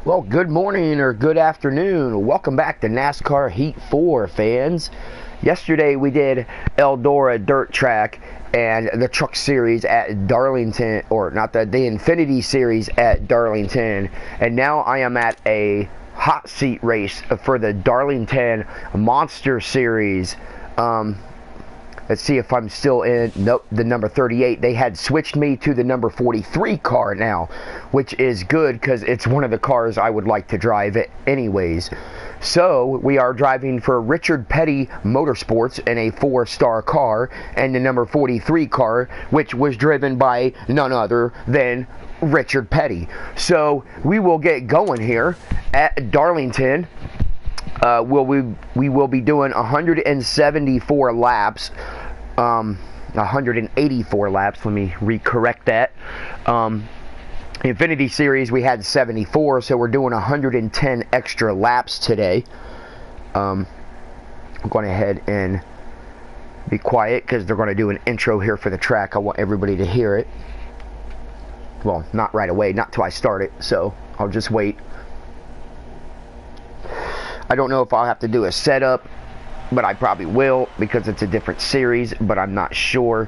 Well, good morning or good afternoon. Welcome back to NASCAR Heat 4 fans. Yesterday we did Eldora Dirt Track and the Truck Series at Darlington, or not the Infinity Series at Darlington. And now I am at a hot seat race for the Darlington Monster Series. Let's see if I'm still in. Nope, the number 38. They had switched me to the number 43 car now, which is good because it's one of the cars I would like to drive anyways. So we are driving for Richard Petty Motorsports in a 4-star car, and the number 43 car, which was driven by none other than Richard Petty. So we will get going here at Darlington. We will be doing 174 laps, 184 laps. Let me recorrect that. Infinity Series we had 74, so we're doing 110 extra laps today. I'm going ahead and be quiet because they're going to do an intro here for the track. I want everybody to hear it. Well, not right away, not till I start it, so I'll just wait. I don't know if I'll have to do a setup, but I probably will because it's a different series, but I'm not sure.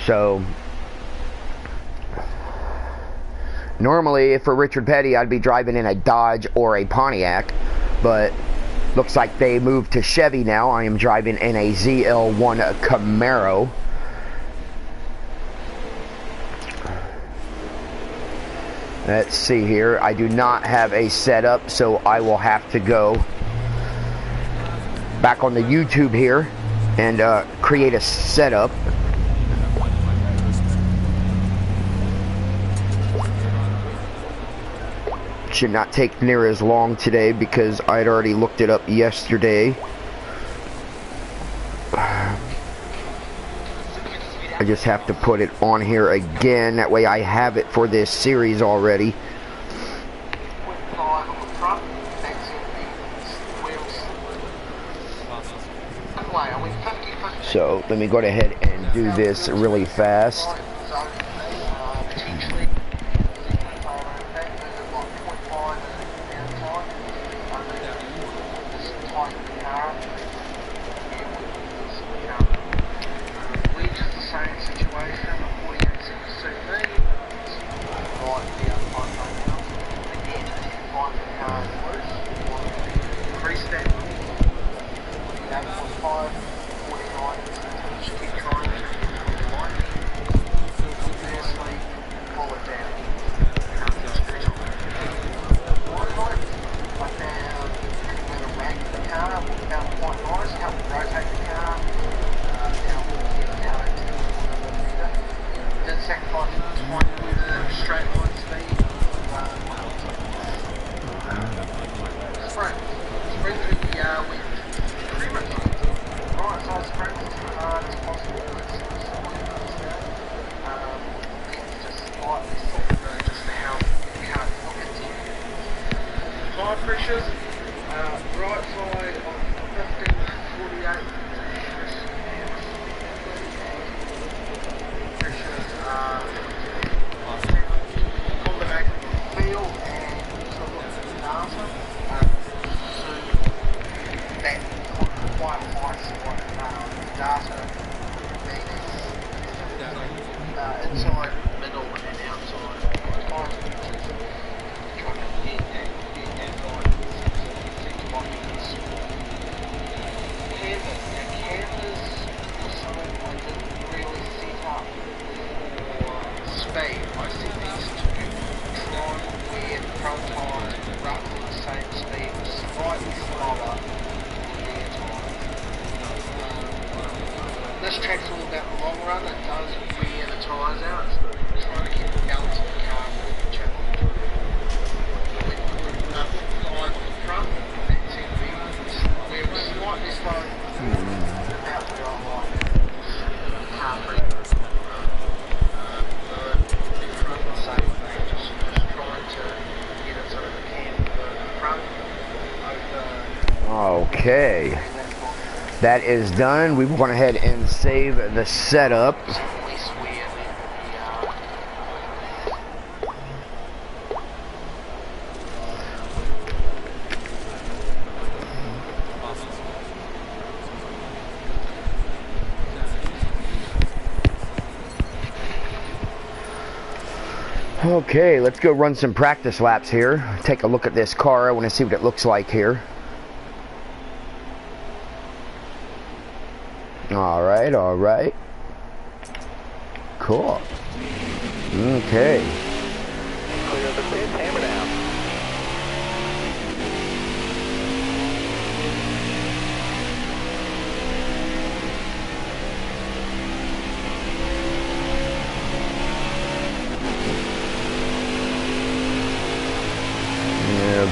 So normally for Richard Petty I'd be driving in a Dodge or a Pontiac, but looks like they moved to Chevy now. I am driving in a ZL1 Camaro. Let's see here. I do not have a setup, so I will have to go back on the YouTube here and create a setup. Should not take near as long today because I had already looked it up yesterday. I just have to put it on here again, that way I have it for this series already. So let me go ahead and do this really fast. Pressures, right side on 1548. Pressures on the back of the field and also look at the data. So that quite high data being inside, middle and outside. Trying to get that. Canvas was something I didn't really set up for speed. I set these to try where the pro tires were roughly the same speed, slightly slower than their tires. This track's all about the long run. It does wear the tires out. It's trying to keep the balance of the car with the challenge. We put 5 on the front. We're slightly slow about where I like car breathers. The front the same thing, just trying to get it so that we can the front over. Okay, that is done. We went ahead and save the setup. Okay, let's go run some practice laps here. Take a look at this car. I want to see what it looks like here. Alright, alright. Cool. Okay. Clear the pit, hammer down.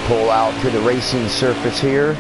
Pull out to the racing surface here.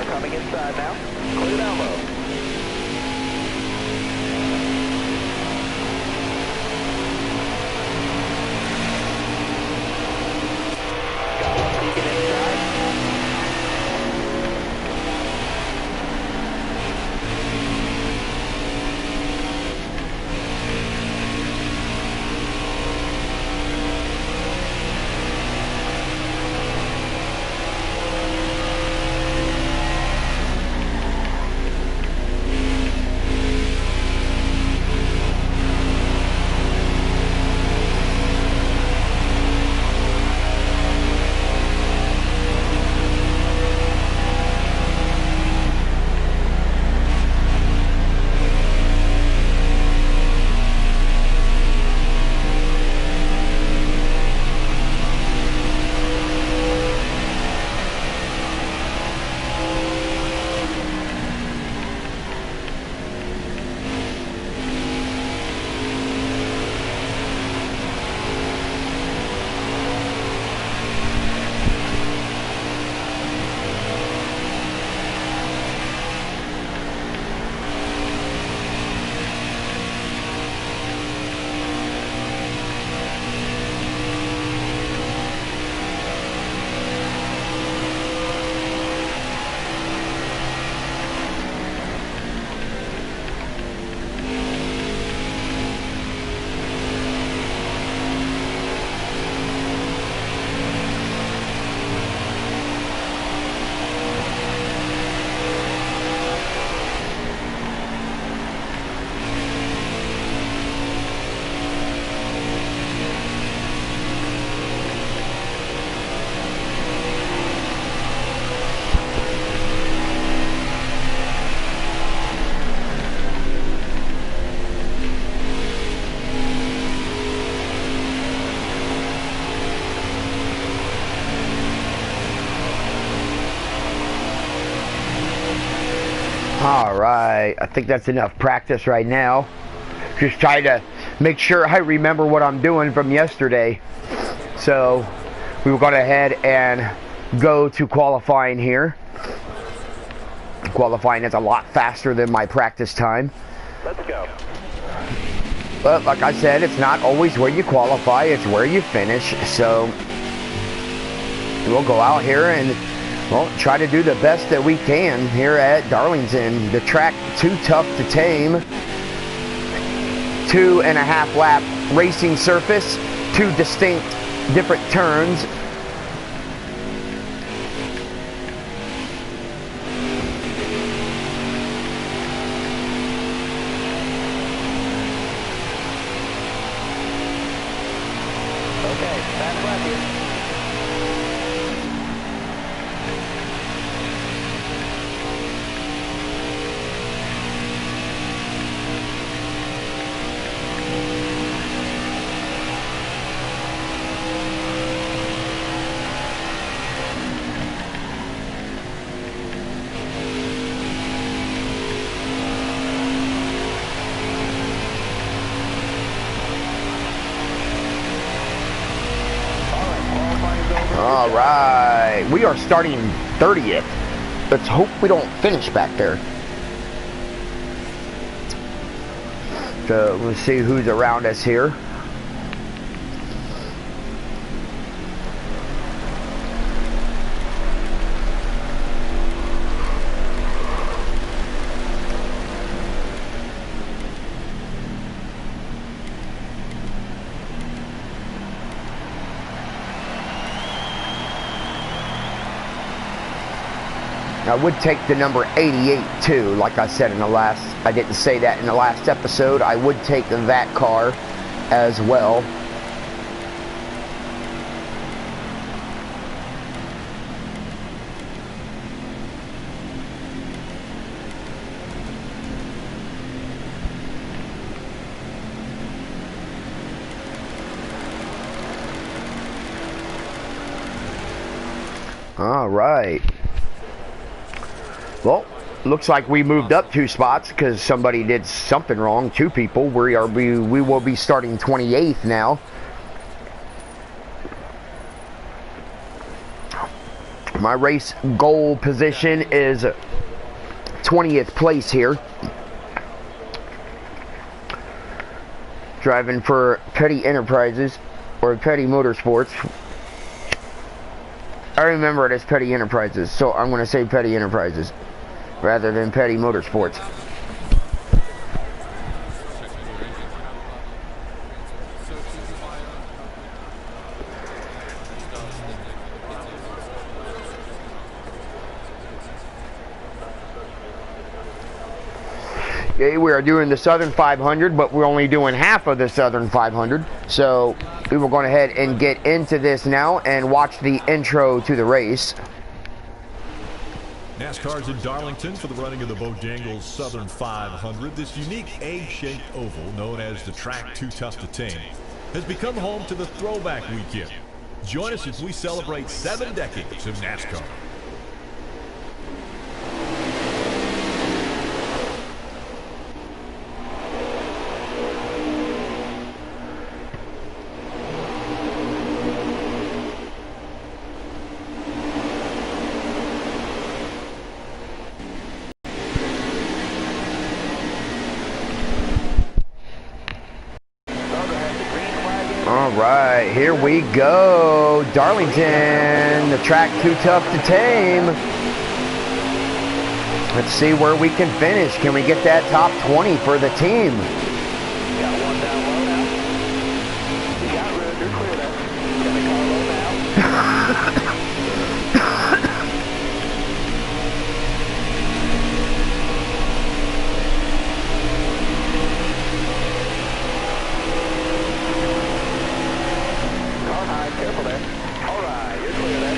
Coming inside now. Clear down low. Got one peeking inside. Alright, I think that's enough practice right now. Just try to make sure I remember what I'm doing from yesterday. So, we will go ahead and go to qualifying here. Qualifying is a lot faster than my practice time. Let's go. But like I said, it's not always where you qualify, it's where you finish. So, we'll go out here and well, try to do the best that we can here at Darlington. The track too tough to tame. 2.5 lap racing surface, 2 distinct different turns. Okay, fast lap here. All right, we are starting 30th. Let's hope we don't finish back there. So let's see who's around us here. I would take the number 88 too, like I said in the last, I didn't say that in the last episode. I would take that car as well. All right. Well, looks like we moved up 2 spots because somebody did something wrong. 2 people. We will be starting 28th now. My race goal position is 20th place here. Driving for Petty Enterprises or Petty Motorsports. I remember it as Petty Enterprises, so I'm going to say Petty Enterprises rather than Petty Motorsports. Okay, we are doing the Southern 500, but we're only doing half of the Southern 500. So we will go ahead and get into this now and watch the intro to the race. NASCAR's in Darlington for the running of the Bojangles Southern 500. This unique egg-shaped oval, known as the track Too Tough to Tame, has become home to the Throwback Weekend. Join us as we celebrate 7 decades of NASCAR. All right, here we go. Darlington, the track Too Tough to Tame. Let's see where we can finish. Can we get that top 20 for the team? Got one down low now. You got room, you're clear there. Got the car low now. Careful there. All right, you're clear there.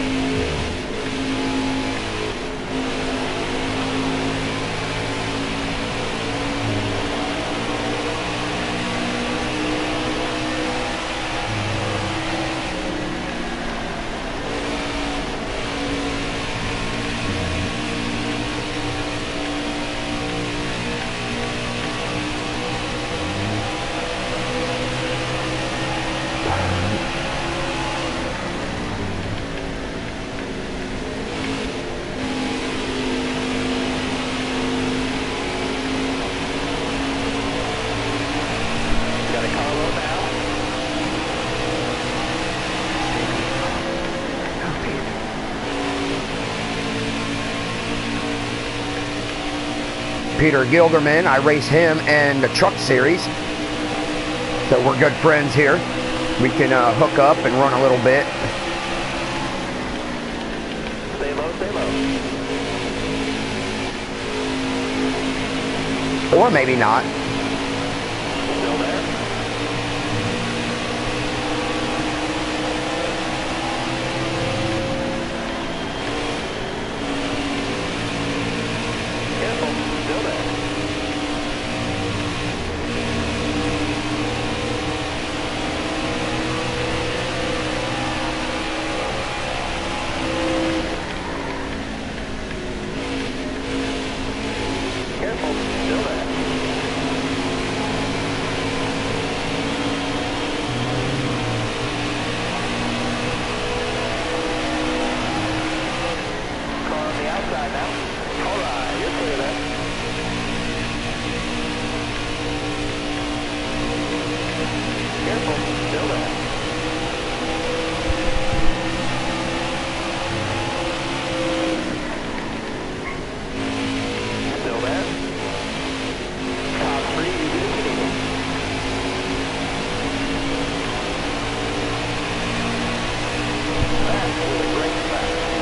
Peter Gilderman, I race him in the Truck Series. So we're good friends here. We can hook up and run a little bit. Stay low, stay low. Or maybe not. Still there. Careful, still there. Careful, still there. Car on the outside now. All right, you're clear there. Careful, still there. Still there. Top three, you get it, you need it. That's really great stuff.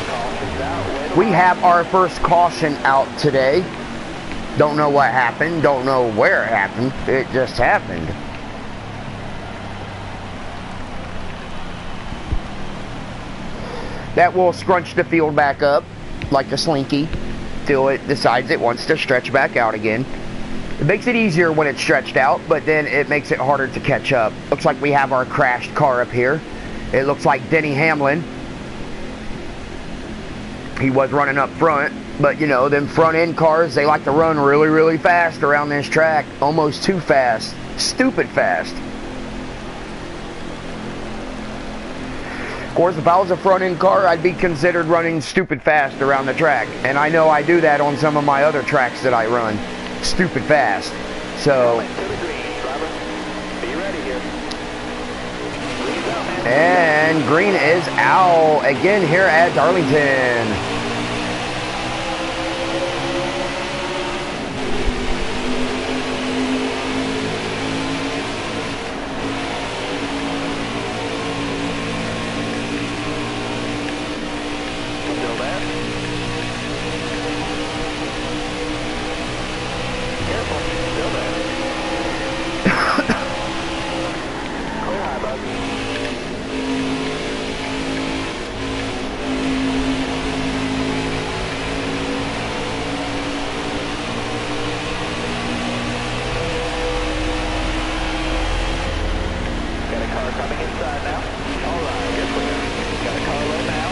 Caution's out, way to We line. have our first caution out today. Don't know what happened. Don't know where it happened. It just happened. That will scrunch the field back up like a slinky till it decides it wants to stretch back out again. It makes it easier when it's stretched out, but then it makes it harder to catch up. Looks like we have our crashed car up here. It looks like Denny Hamlin. He was running up front, but you know, them front end cars, they like to run really, really fast around this track. Almost too fast. Stupid fast. Of course, if I was a front end car, I'd be considered running stupid fast around the track. And I know I do that on some of my other tracks that I run. Stupid fast. So, To the green, driver. Be ready here. Green's out, man. and green is out again here at Darlington. Still there. Careful, still there. Clear high, bud. Got a car coming inside now. All right, you're clear. Got a car low now.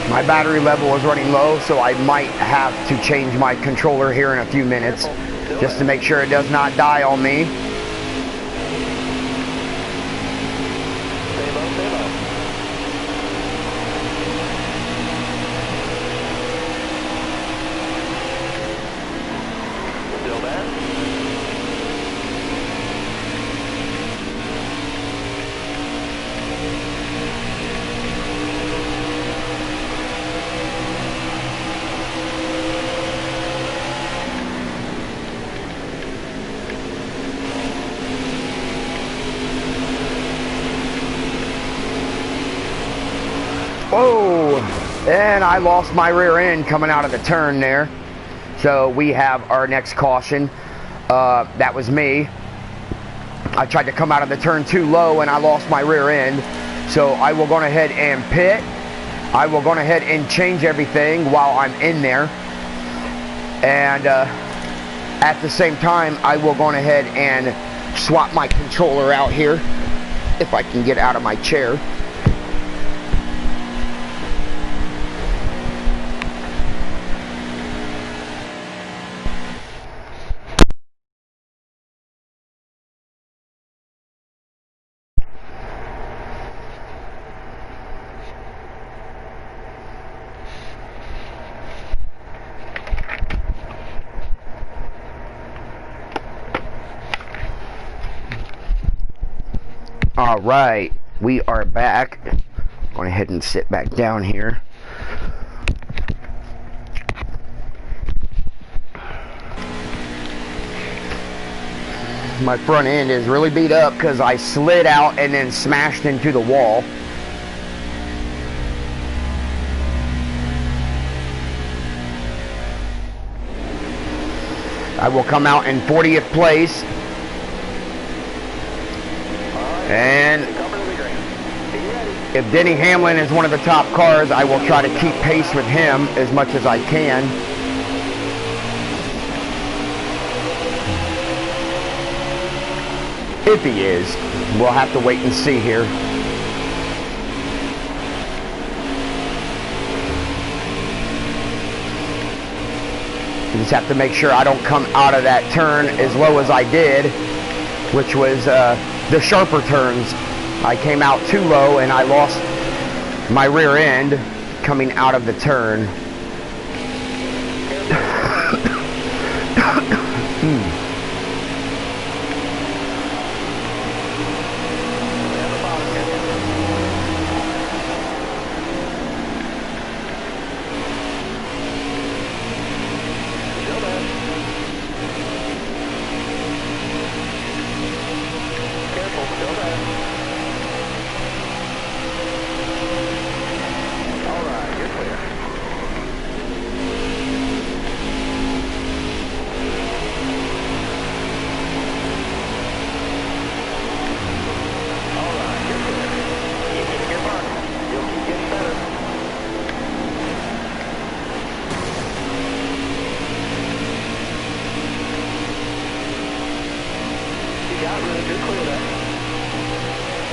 My battery level is running low, so I might have to change my controller here in a few minutes just to make sure it does not die on me. Stay low, stay low. Whoa! And I lost my rear end coming out of the turn there. So we have our next caution. That was me. I tried to come out of the turn too low and I lost my rear end. So I will go ahead and pit. I will go ahead and change everything while I'm in there. And at the same time, I will go ahead and swap my controller out here. If I can get out of my chair. All right, we are back. Going ahead and sit back down here. My front end is really beat up because I slid out and then smashed into the wall. I will come out in 40th place. And if Denny Hamlin is one of the top cars, I will try to keep pace with him as much as I can. If he is, we'll have to wait and see here. You just have to make sure I don't come out of that turn as low as I did, which was the sharper turns. I came out too low and I lost my rear end coming out of the turn.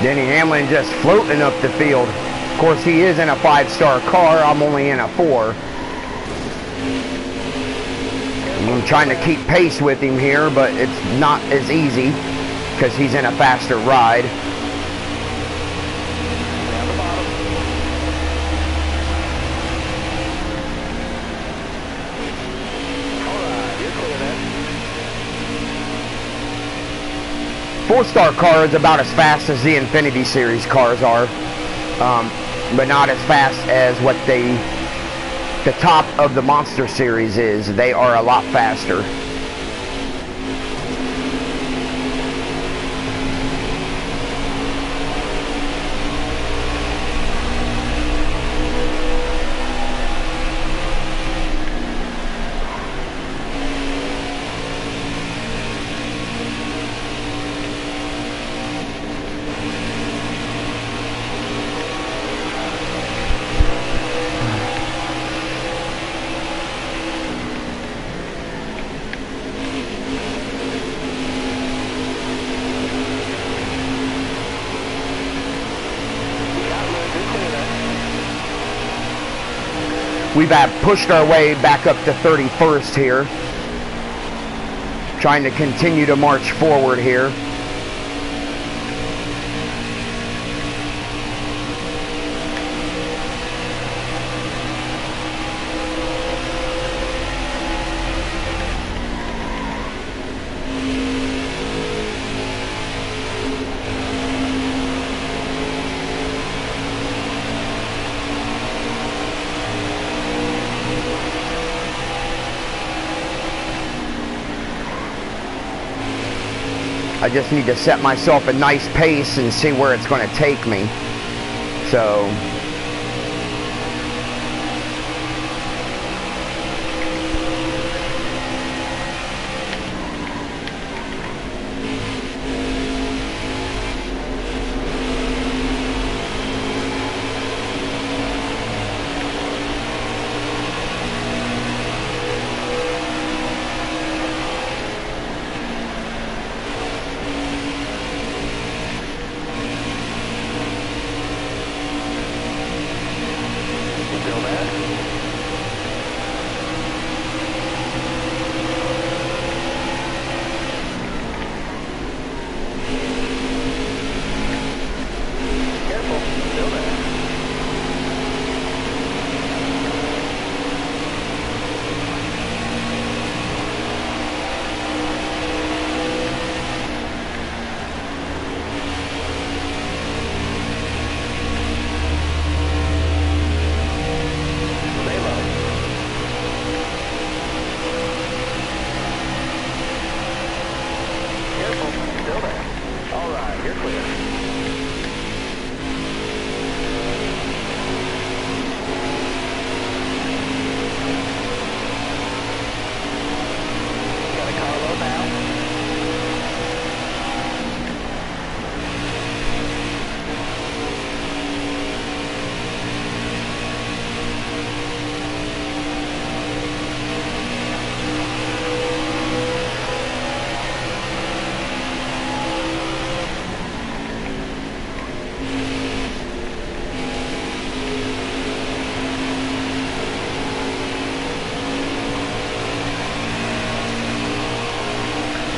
Denny Hamlin just floating up the field. Of course, he is in a 5-star car. I'm only in a 4. I'm trying to keep pace with him here, but it's not as easy because he's in a faster ride. Four-star car is about as fast as the Infinity Series cars are, but not as fast as what the top of the Monster Series is. They are a lot faster. We've pushed our way back up to 31st here. Trying to continue to march forward here. I just need to set myself a nice pace and see where it's going to take me. So Still there. Careful. Still there. Stay low. Careful. Still there. All right, you're clear. Got a car low now.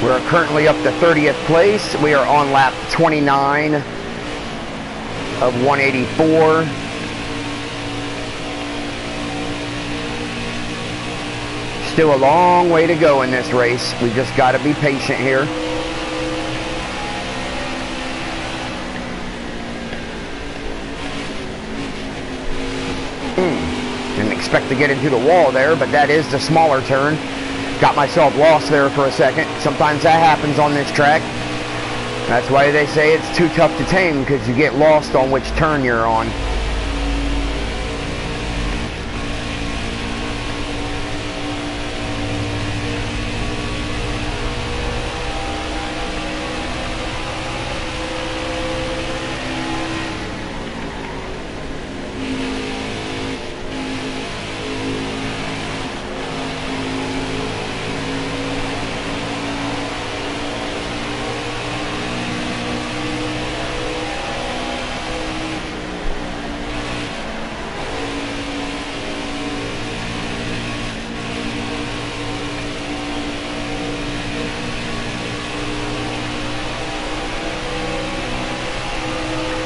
We're currently up to 30th place. We are on lap 29 of 184. Still a long way to go in this race. We just got to be patient here. Didn't expect to get into the wall there, but that is the smaller turn. Got myself lost there for a second. Sometimes that happens on this track. That's why they say it's too tough to tame, because you get lost on which turn you're on.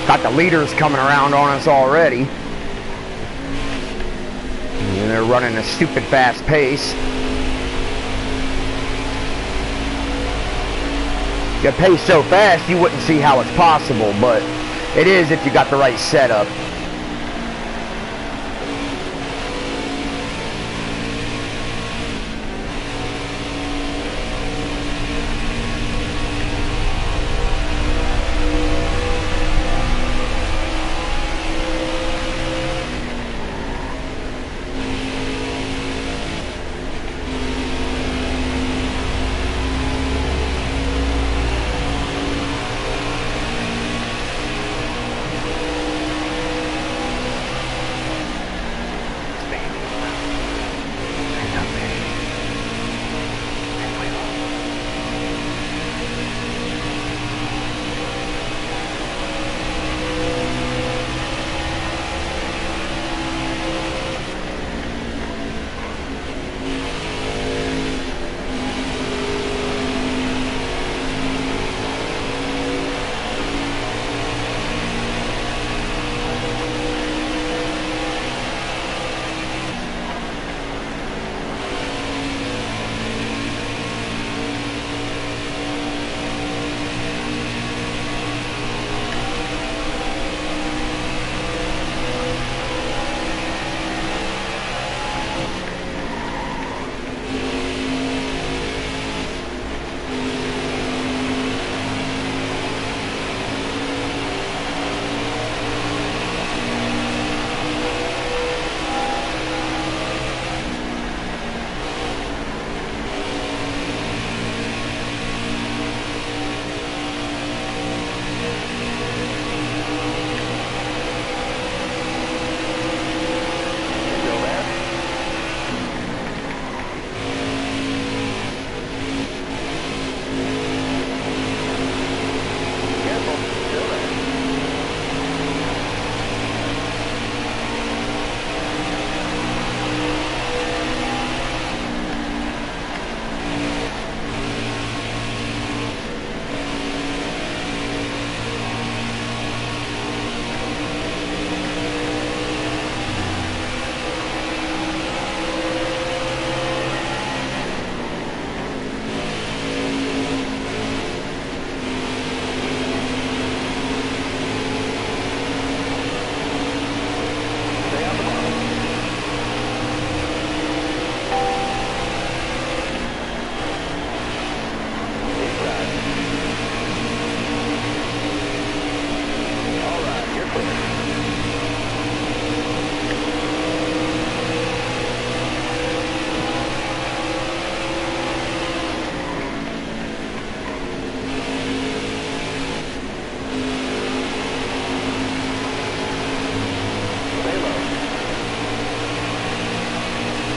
Got the leaders coming around on us already. And they're running a stupid fast pace. You pace so fast you wouldn't see how it's possible, but it is if you got the right setup.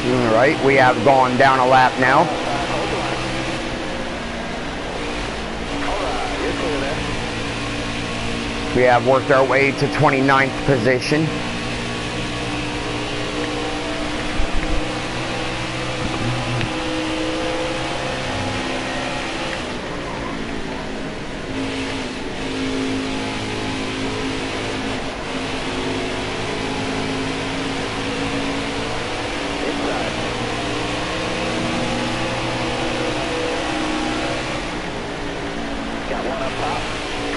All right, we have gone down a lap now. Hold the line. Alright, you're clear there. We have worked our way to 29th position. Inside. Got one up top.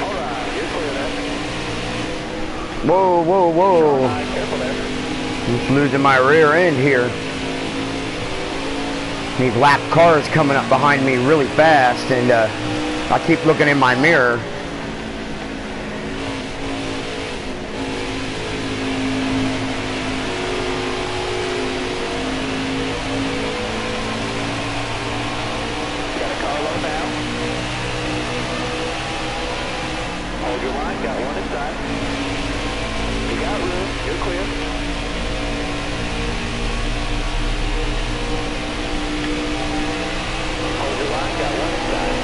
Alright, you're clear there. Whoa, whoa, whoa. Alright, careful there. Just losing my rear end here. These lap cars coming up behind me really fast, and I keep looking in my mirror. Got a car low now. Hold your line, got one inside. You got room, you're clear. Hold your line, got one inside.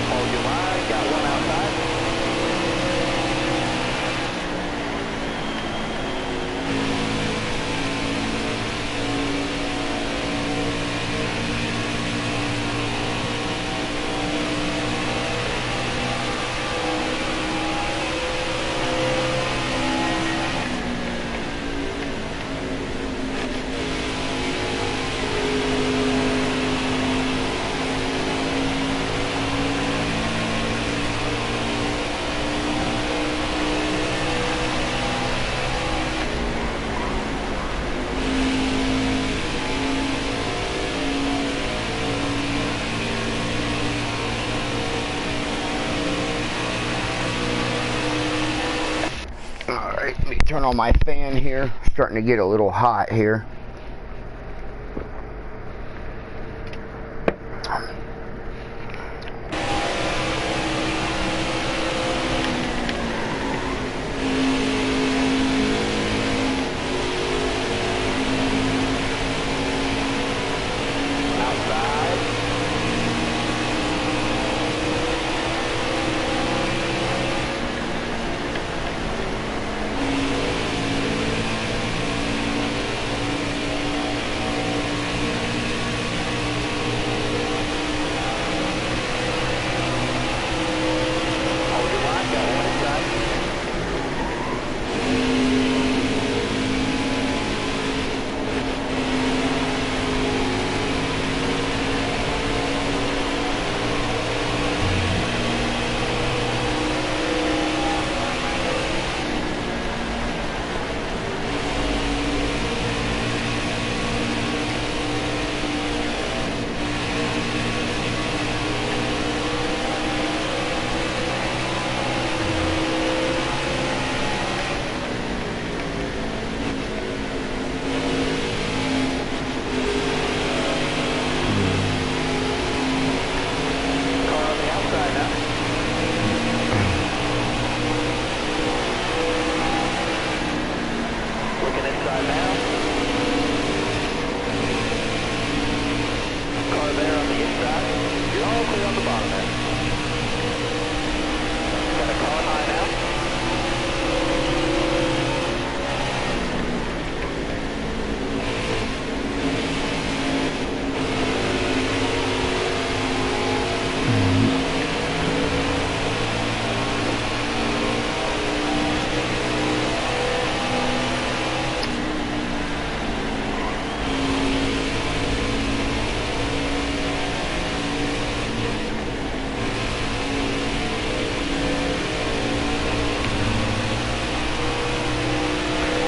Hold your line, got one outside. Alright, let me turn on my fan here. Starting to get a little hot here. Outside.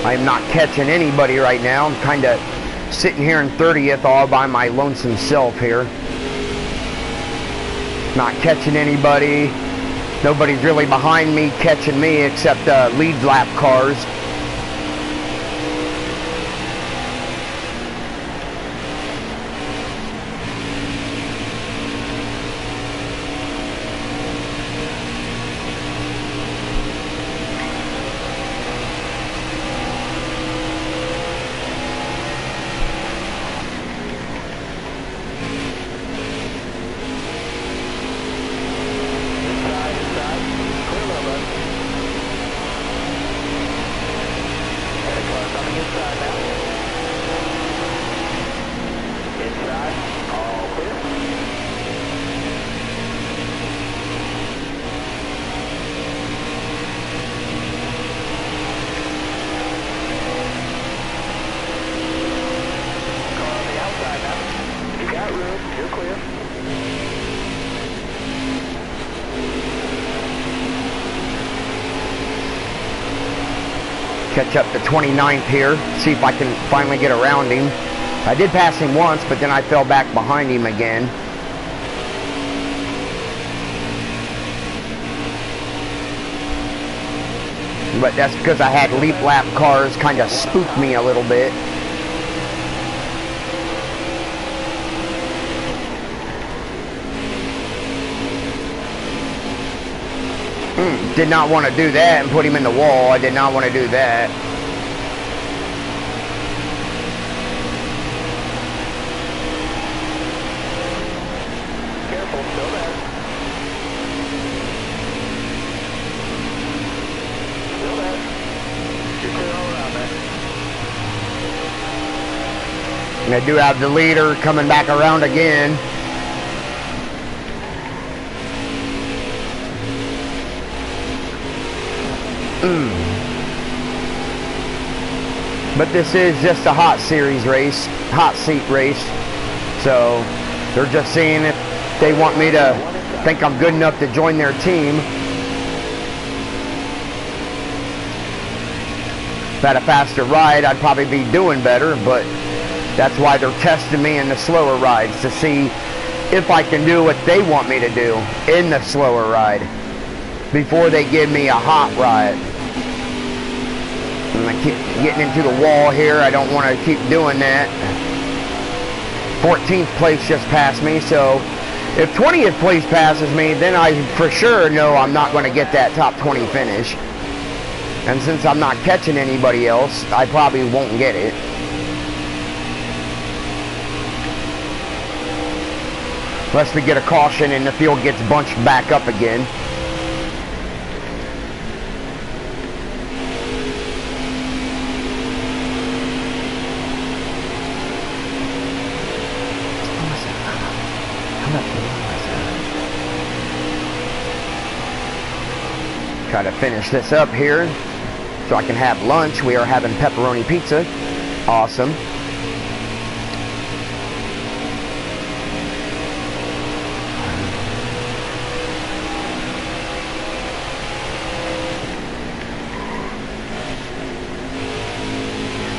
I am not catching anybody right now. I'm kind of sitting here in 30th all by my lonesome self here. Not catching anybody. Nobody's really behind me catching me except lead lap cars. Catch up to 29th here, see if I can finally get around him. I did pass him once, but then I fell back behind him again. But that's because I had leap lap cars kind of spook me a little bit. Did not want to do that and put him in the wall. I did not want to do that. Careful, still there. Still there. You're clear all around there. And I do have the leader coming back around again. But this is just a hot series race, hot seat race. So they're just seeing if they want me to think I'm good enough to join their team. If I had a faster ride, I'd probably be doing better, but that's why they're testing me in the slower rides to see if I can do what they want me to do in the slower ride before they give me a hot ride. And I keep getting into the wall here. I don't want to keep doing that. 14th place just passed me, so if 20th place passes me, then I for sure know I'm not going to get that top 20 finish. And since I'm not catching anybody else, I probably won't get it. Unless we get a caution and the field gets bunched back up again. Try to finish this up here so I can have lunch. We are having pepperoni pizza. Awesome.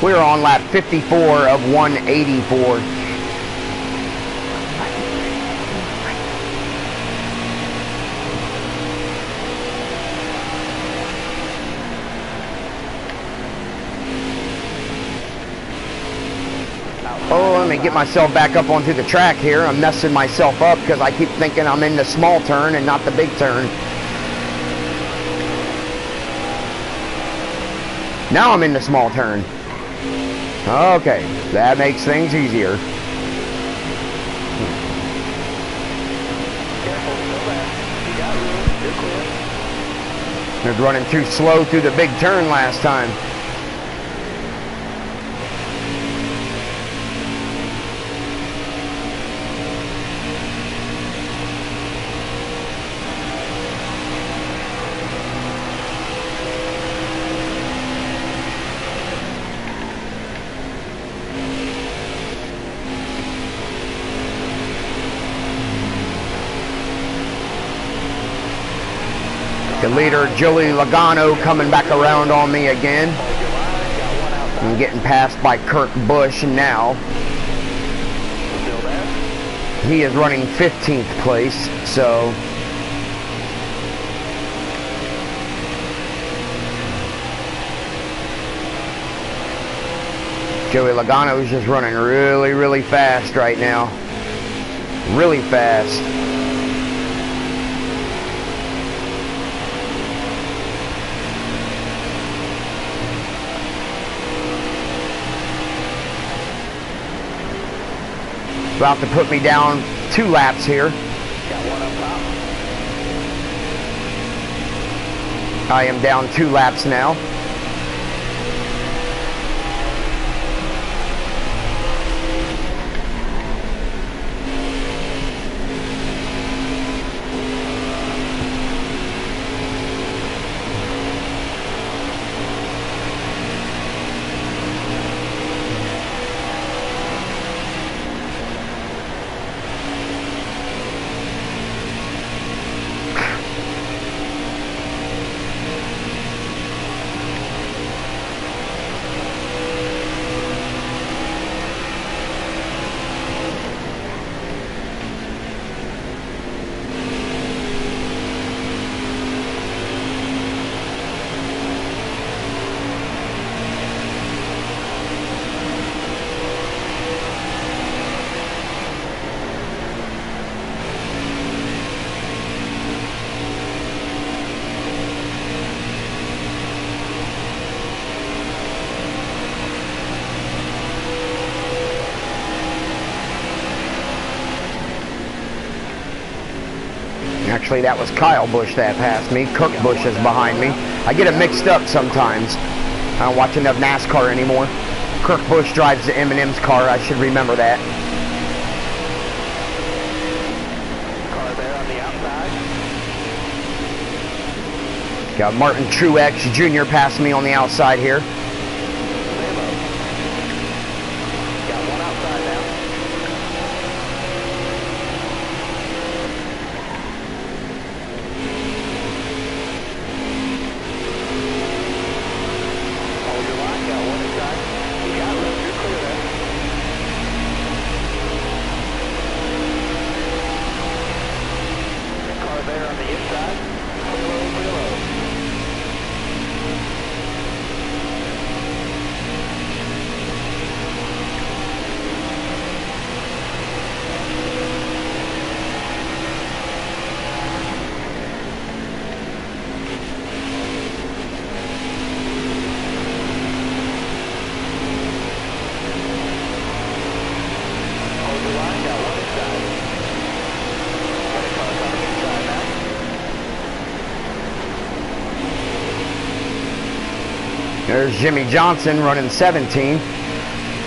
We're on lap 54 of 184. Oh, let me get myself back up onto the track here. I'm messing myself up because I keep thinking I'm in the small turn and not the big turn. Now I'm in the small turn. Okay, that makes things easier. They're running too slow through the big turn last time. The leader, Joey Logano, coming back around on me again. outside. I'm getting passed by Kirk Busch now. Still there. He is running 15th place, so Joey Logano is just running really, really fast right now. Really fast. About to put me down 2 laps here. Got one up top. I am down 2 laps now. Actually, that was Kyle Busch that passed me. Kirk Busch is behind me. I get it mixed up sometimes. I don't watch enough NASCAR anymore. Kirk Busch drives the M&M's car. I should remember that. Car there on the outside. Got Martin Truex Jr. passing me on the outside here. Got one outside now. Hold your line. Got one inside. You got room. You're clear there. Car there on the inside. Clear low, clear low. Hold your line. Got one inside. Got a car coming inside now. There's Jimmy Johnson running 17.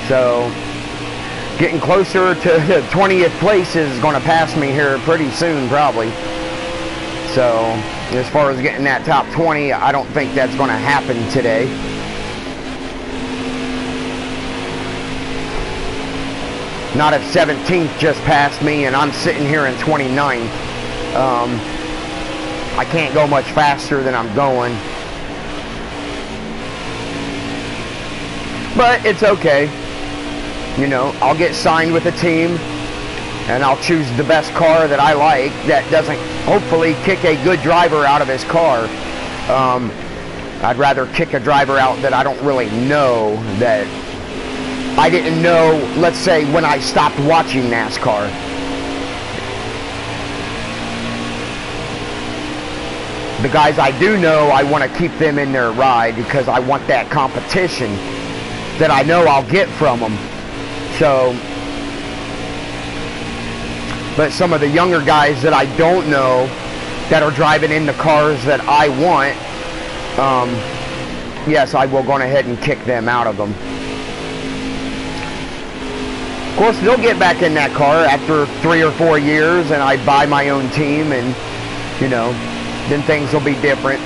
So, getting closer to 20th place is going to pass me here pretty soon, probably. So, as far as getting that top 20, I don't think that's going to happen today. Not if 17th just passed me and I'm sitting here in 29th. I can't go much faster than I'm going. But it's okay. You know, I'll get signed with a team and I'll choose the best car that I like that doesn't hopefully kick a good driver out of his car. I'd rather kick a driver out that I don't really know, that I didn't know, let's say, when I stopped watching NASCAR. The guys I do know, I want to keep them in their ride because I want that competition that I know I'll get from them. So, but some of the younger guys that I don't know that are driving in the cars that I want, yes, I will go ahead and kick them out of them. Of course, they'll get back in that car after 3 or 4 years and I buy my own team and, you know, then things will be different.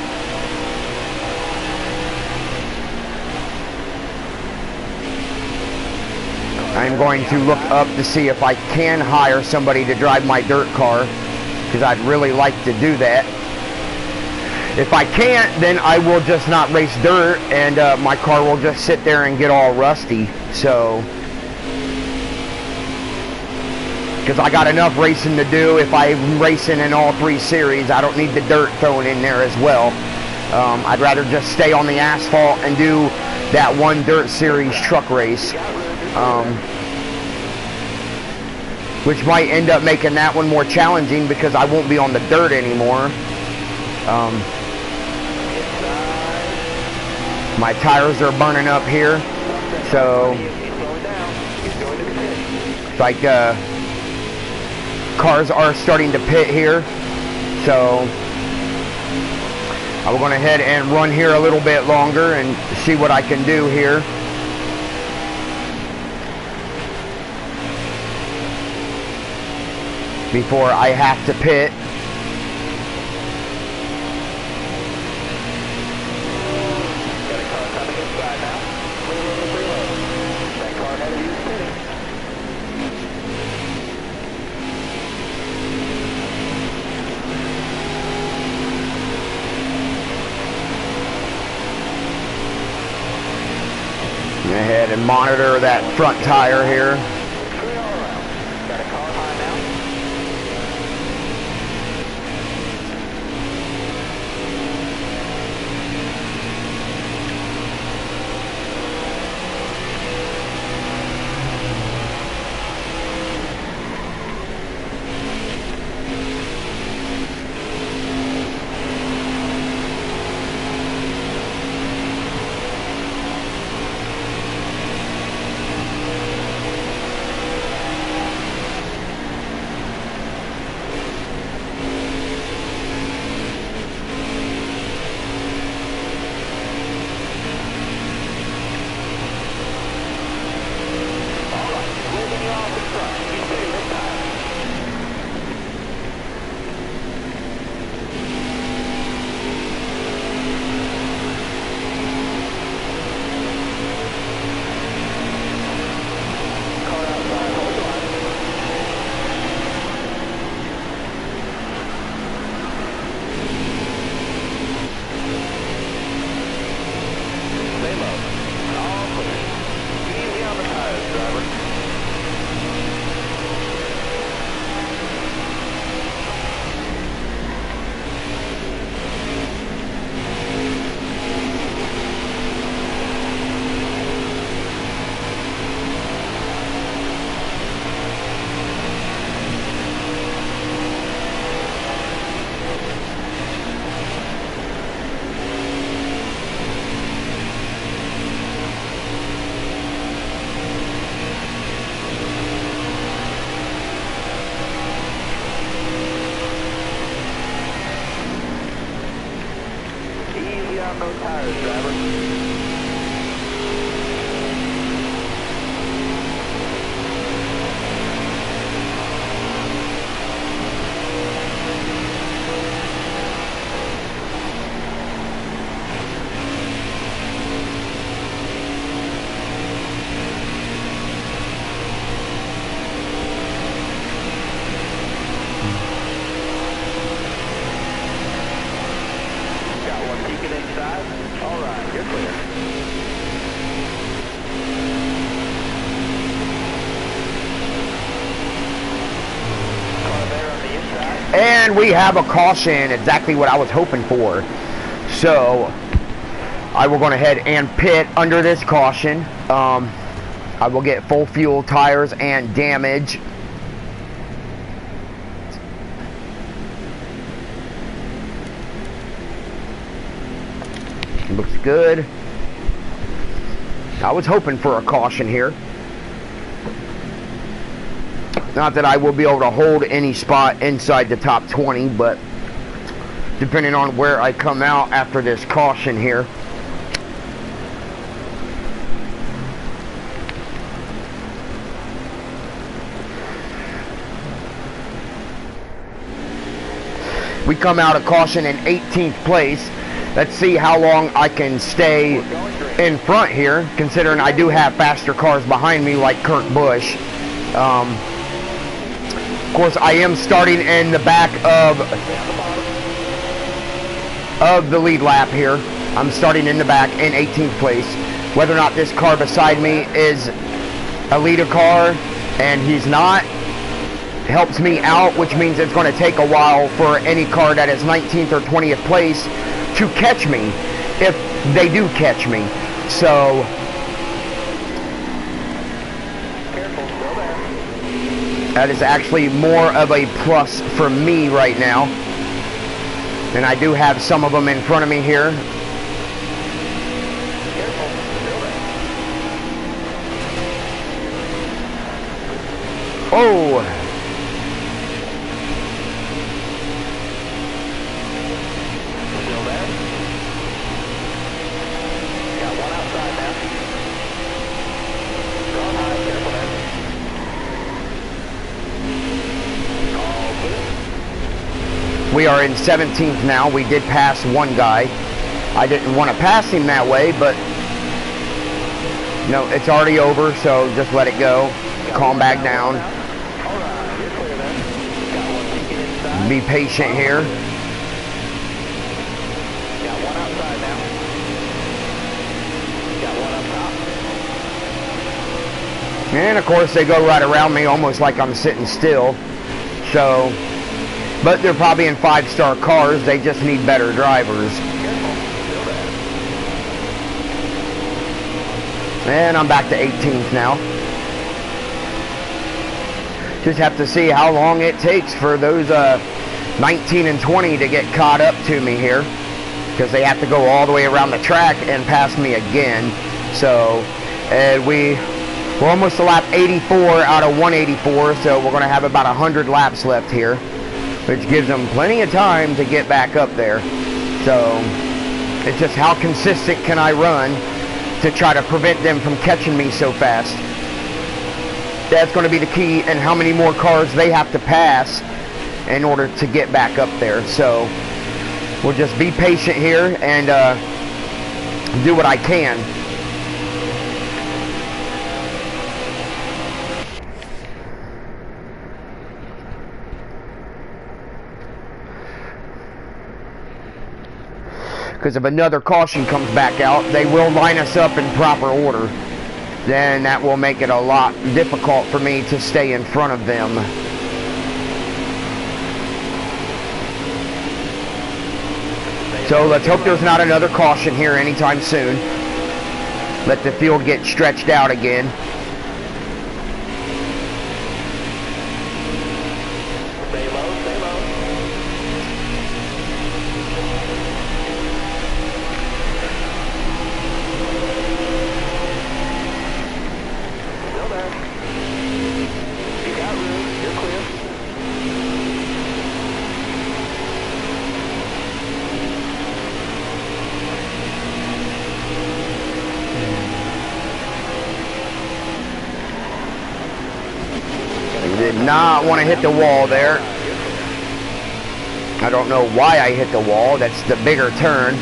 I'm going to look up to see if I can hire somebody to drive my dirt car, because I'd really like to do that. If I can't, then I will just not race dirt, and my car will just sit there and get all rusty. So, because I got enough racing to do. If I'm racing in all 3 series, I don't need the dirt thrown in there as well. I'd rather just stay on the asphalt and do that one dirt series truck race, which might end up making that one more challenging because I won't be on the dirt anymore. My tires are burning up here, so it's like cars are starting to pit here, so I will go ahead and run here a little bit longer and see what I can do here. Before I have to pit. Got a car coming inside now. Reload. That car ahead of you is pitting. Go ahead and monitor that front tire here. Got a car high now. No tires, driver. And we have a caution, exactly what I was hoping for. So I will go ahead and pit under this caution. I will get full fuel tires and damage. Looks good. I was hoping for a caution here. Not that I will be able to hold any spot inside the top 20, but depending on where I come out after this caution here. We come out of caution in 18th place. Let's see how long I can stay in front here, considering I do have faster cars behind me like Kurt Busch. Of course, I am starting in the back of of the lead lap here. I'm starting in the back in 18th place. Whether or not this car beside me is a leader car and he's not, helps me out, which means it's going to take a while for any car that is 19th or 20th place to catch me, if they do catch me. So that is actually more of a plus for me right now. And I do have some of them in front of me here. Oh! Still there? Got one outside now. Going high, careful there. All clear. We are in 17th now. We did pass one guy. I didn't want to pass him that way, but no, it's already over, so just let it go. Calm back down. Alright, you're clear there. Got one peeking inside. Be patient here. Got one outside now. Got one up top. And of course they go right around me almost like I'm sitting still. So, but they're probably in 5-star cars. They just need better drivers. And I'm back to 18th now. Just have to see how long it takes for those 19 and 20 to get caught up to me here, because they have to go all the way around the track and pass me again. So we're almost to lap 84 out of 184, so we're going to have about 100 laps left here, which gives them plenty of time to get back up there. So it's just how consistent can I run to try to prevent them from catching me so fast. That's going to be the key, and how many more cars they have to pass in order to get back up there. So we'll just be patient here and do what I can. Because if another caution comes back out, they will line us up in proper order. Then that will make it a lot difficult for me to stay in front of them. So let's hope there's not another caution here anytime soon. Let the field get stretched out again. Stay low, stay low. Still there. You got room, you're clear. Did not want to hit the wall there. I don't know why I hit the wall. That's the bigger turn.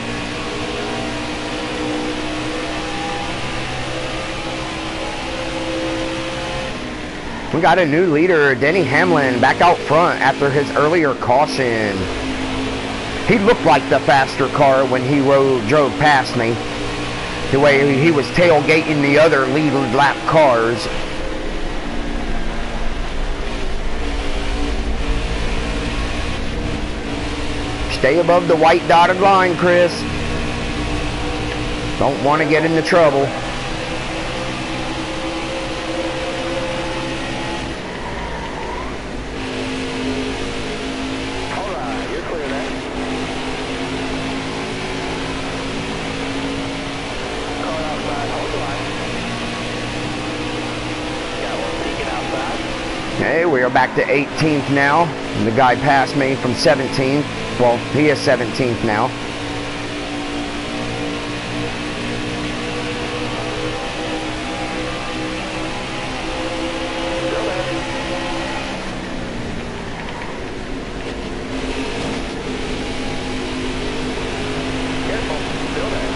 We got a new leader, Denny Hamlin, back out front after his earlier caution. He looked like the faster car when he drove past me. The way he was tailgating the other lead lap cars. Stay above the white dotted line, Chris. Don't want to get into trouble. Alright, you're clear there. Car outside, hold the line. Got one peeking outside. Okay, we are back to 18th now. And the guy passed me from 17th. Well, he is 17th now. Still there. Careful, still there.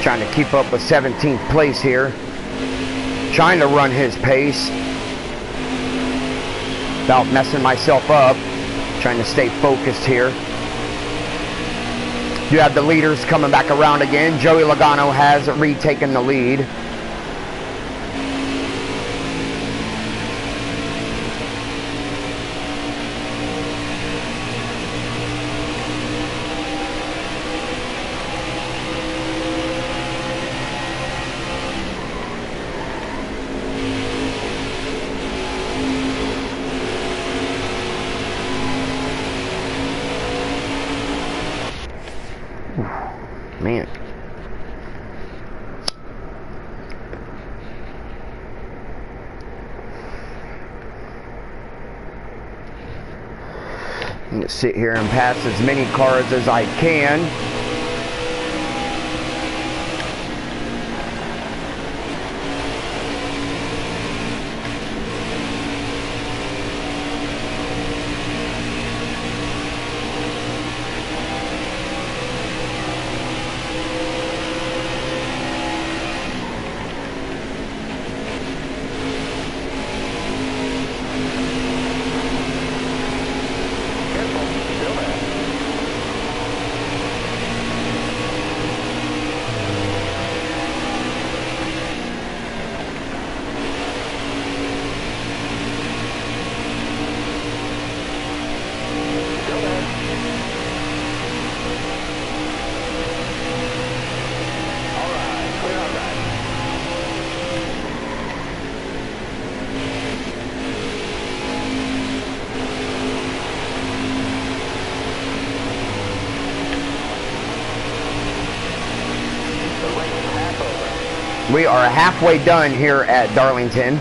Trying to keep up with 17th place here. Trying to run his pace. Without messing myself up. Trying to stay focused here. You have the leaders coming back around again. Joey Logano has retaken the lead. Man. I'm going to sit here and pass as many cars as I can. We are halfway done here at Darlington.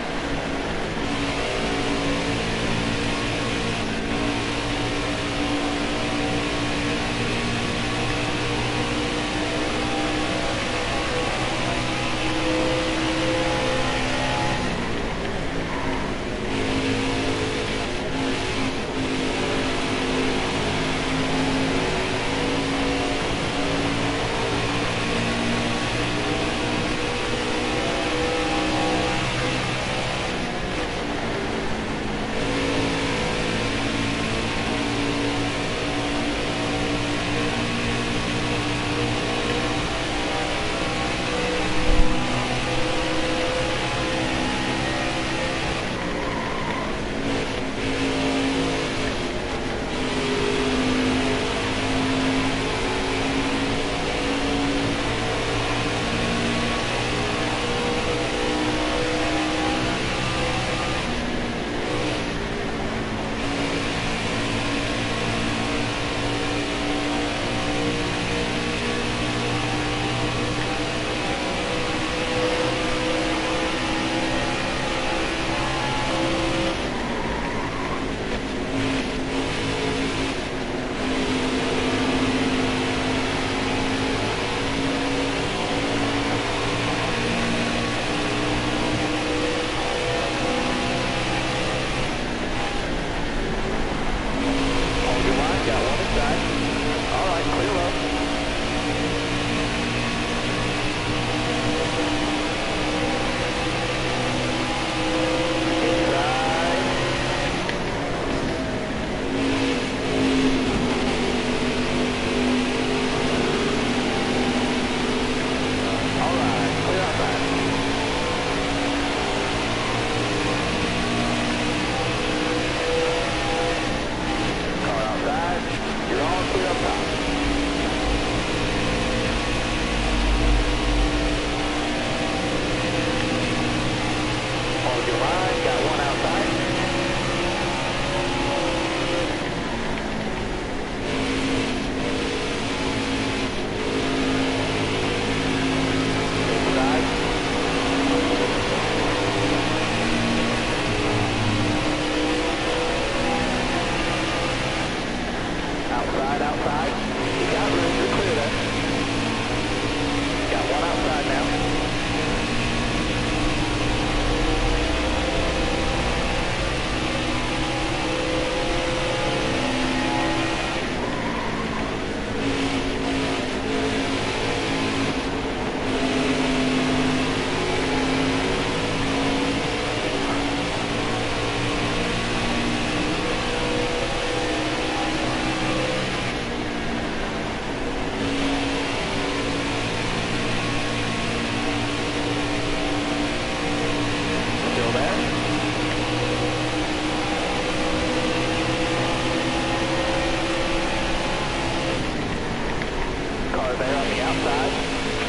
car there on the outside.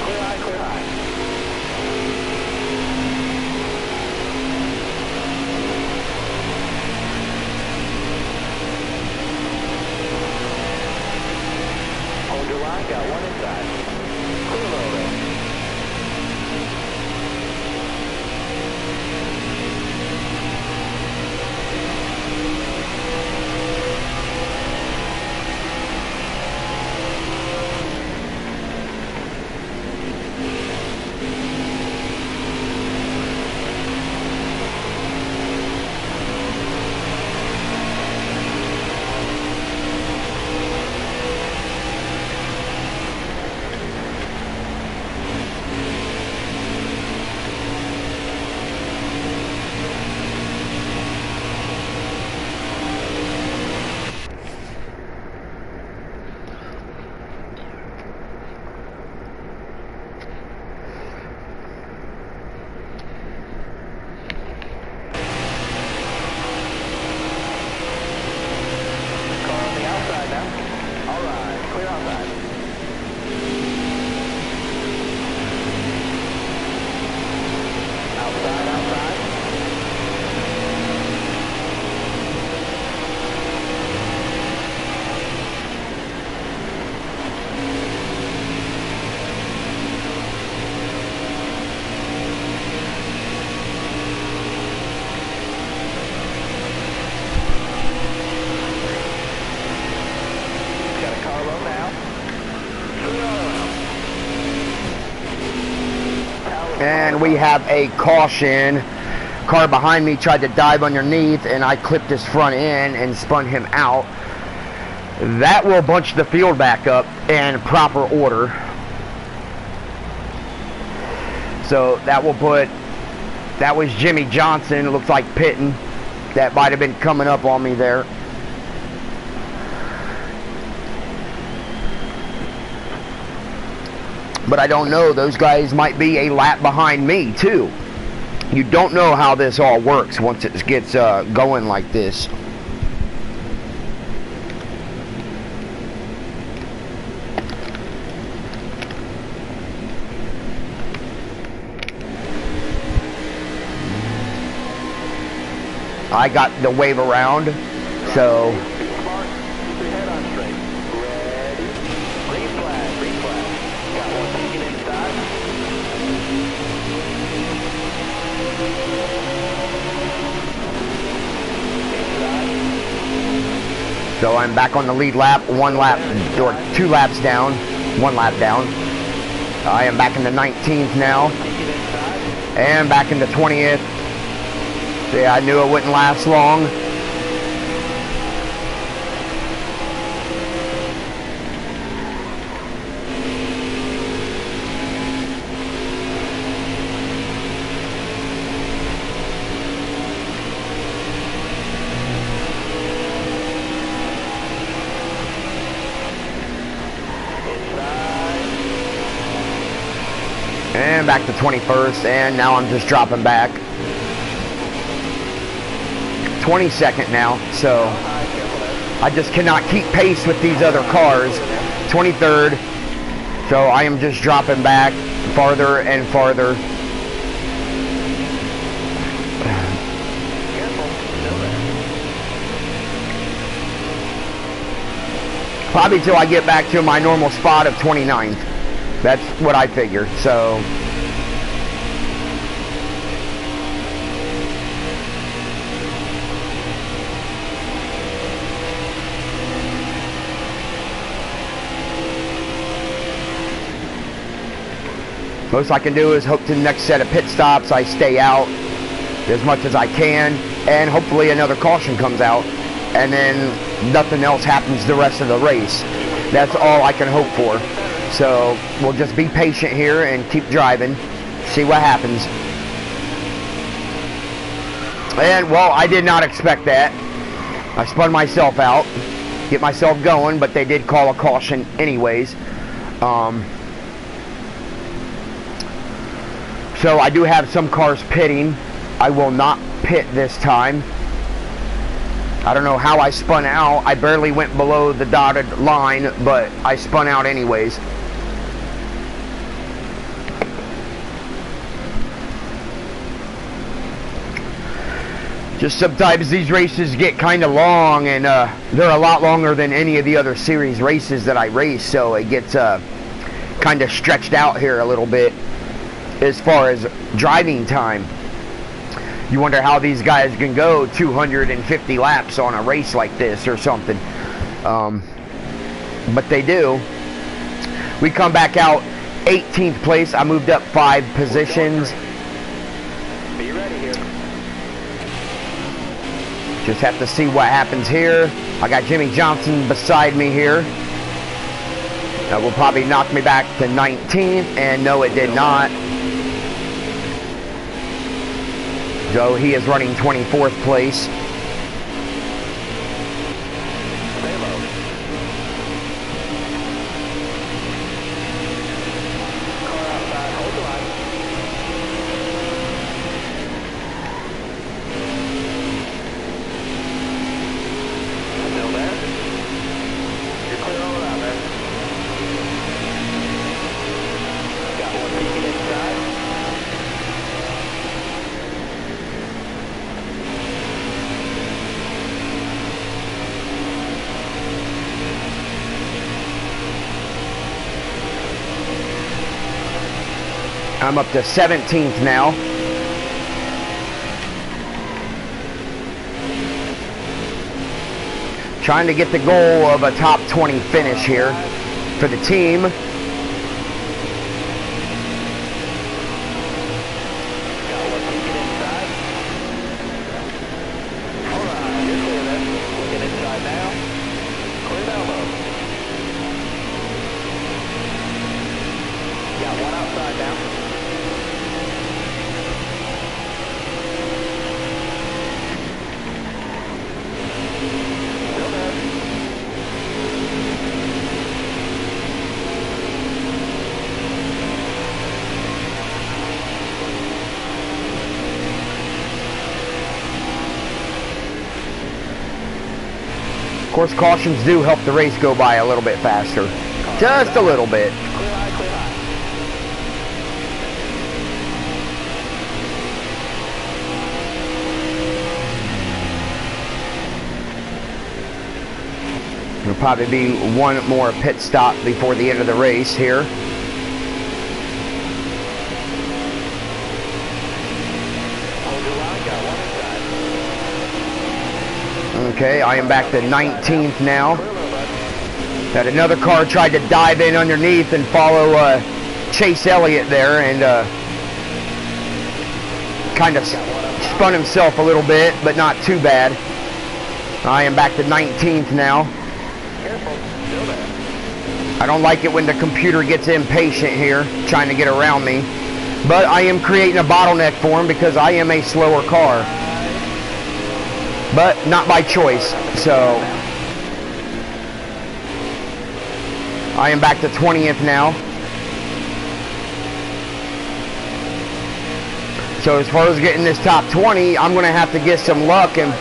Clear high, clear high. Hold your line, got one inside. Clear low there. And we have a caution. Car behind me tried to dive underneath, and I clipped his front end and spun him out. That will bunch the field back up in proper order. So that will put, that was Jimmy Johnson. It looks like pitting. That might have been coming up on me there. But I don't know, those guys might be a lap behind me too. You don't know how this all works once it gets going like this. I got the wave around, so So I'm back on the lead lap, 1 lap, or 2 laps down, 1 lap down. I am back in the 19th now, and back in the 20th. Yeah, I knew it wouldn't last long. And back to 21st, and now I'm just dropping back. 22nd now, so I just cannot keep pace with these other cars. 23rd, so I am just dropping back farther and farther. Probably till I get back to my normal spot of 29th. That's what I figure, so. Most I can do is hope to the next set of pit stops I stay out as much as I can, and hopefully another caution comes out, and then nothing else happens the rest of the race. That's all I can hope for. So we'll just be patient here and keep driving, see what happens. And well, I did not expect that. I spun myself out, get myself going, but they did call a caution anyways. So I do have some cars pitting. I will not pit this time. I don't know how I spun out. I barely went below the dotted line, but I spun out anyways. Just sometimes these races get kind of long, and they're a lot longer than any of the other series races that I race, so it gets kind of stretched out here a little bit as far as driving time. You wonder how these guys can go 250 laps on a race like this or something. But they do. We come back out 18th place. I moved up 5 positions. Be ready here. Just have to see what happens here. I got Jimmy Johnson beside me here. That will probably knock me back to 19th, and no, it did not. So he is running 24th place. Stay low. Car outside, hold the line. Still there? You're clear all around there. Got one peeking inside. I'm up to 17th now. Trying to get the goal of a top 20 finish here for the team. Got one peeking inside. All right, you're clear there. Looking inside now. Clear down low. Got one outside now. Still there. Of course, cautions do help the race go by a little bit faster. Just a little bit. Clear high, clear high. There'll probably be one more pit stop before the end of the race here. Hold your line, got one inside. Okay, I am back to 19th now. Clear low, bud. That another car tried to dive in underneath and follow Chase Elliott there, and kind of spun himself a little bit, but not too bad. I am back to 19th now. Careful, still there. I don't like it when the computer gets impatient here, trying to get around me. But I am creating a bottleneck for him because I am a slower car. But not by choice, so I am back to 20th now. So as far as getting this top 20, I'm going to have to get some luck and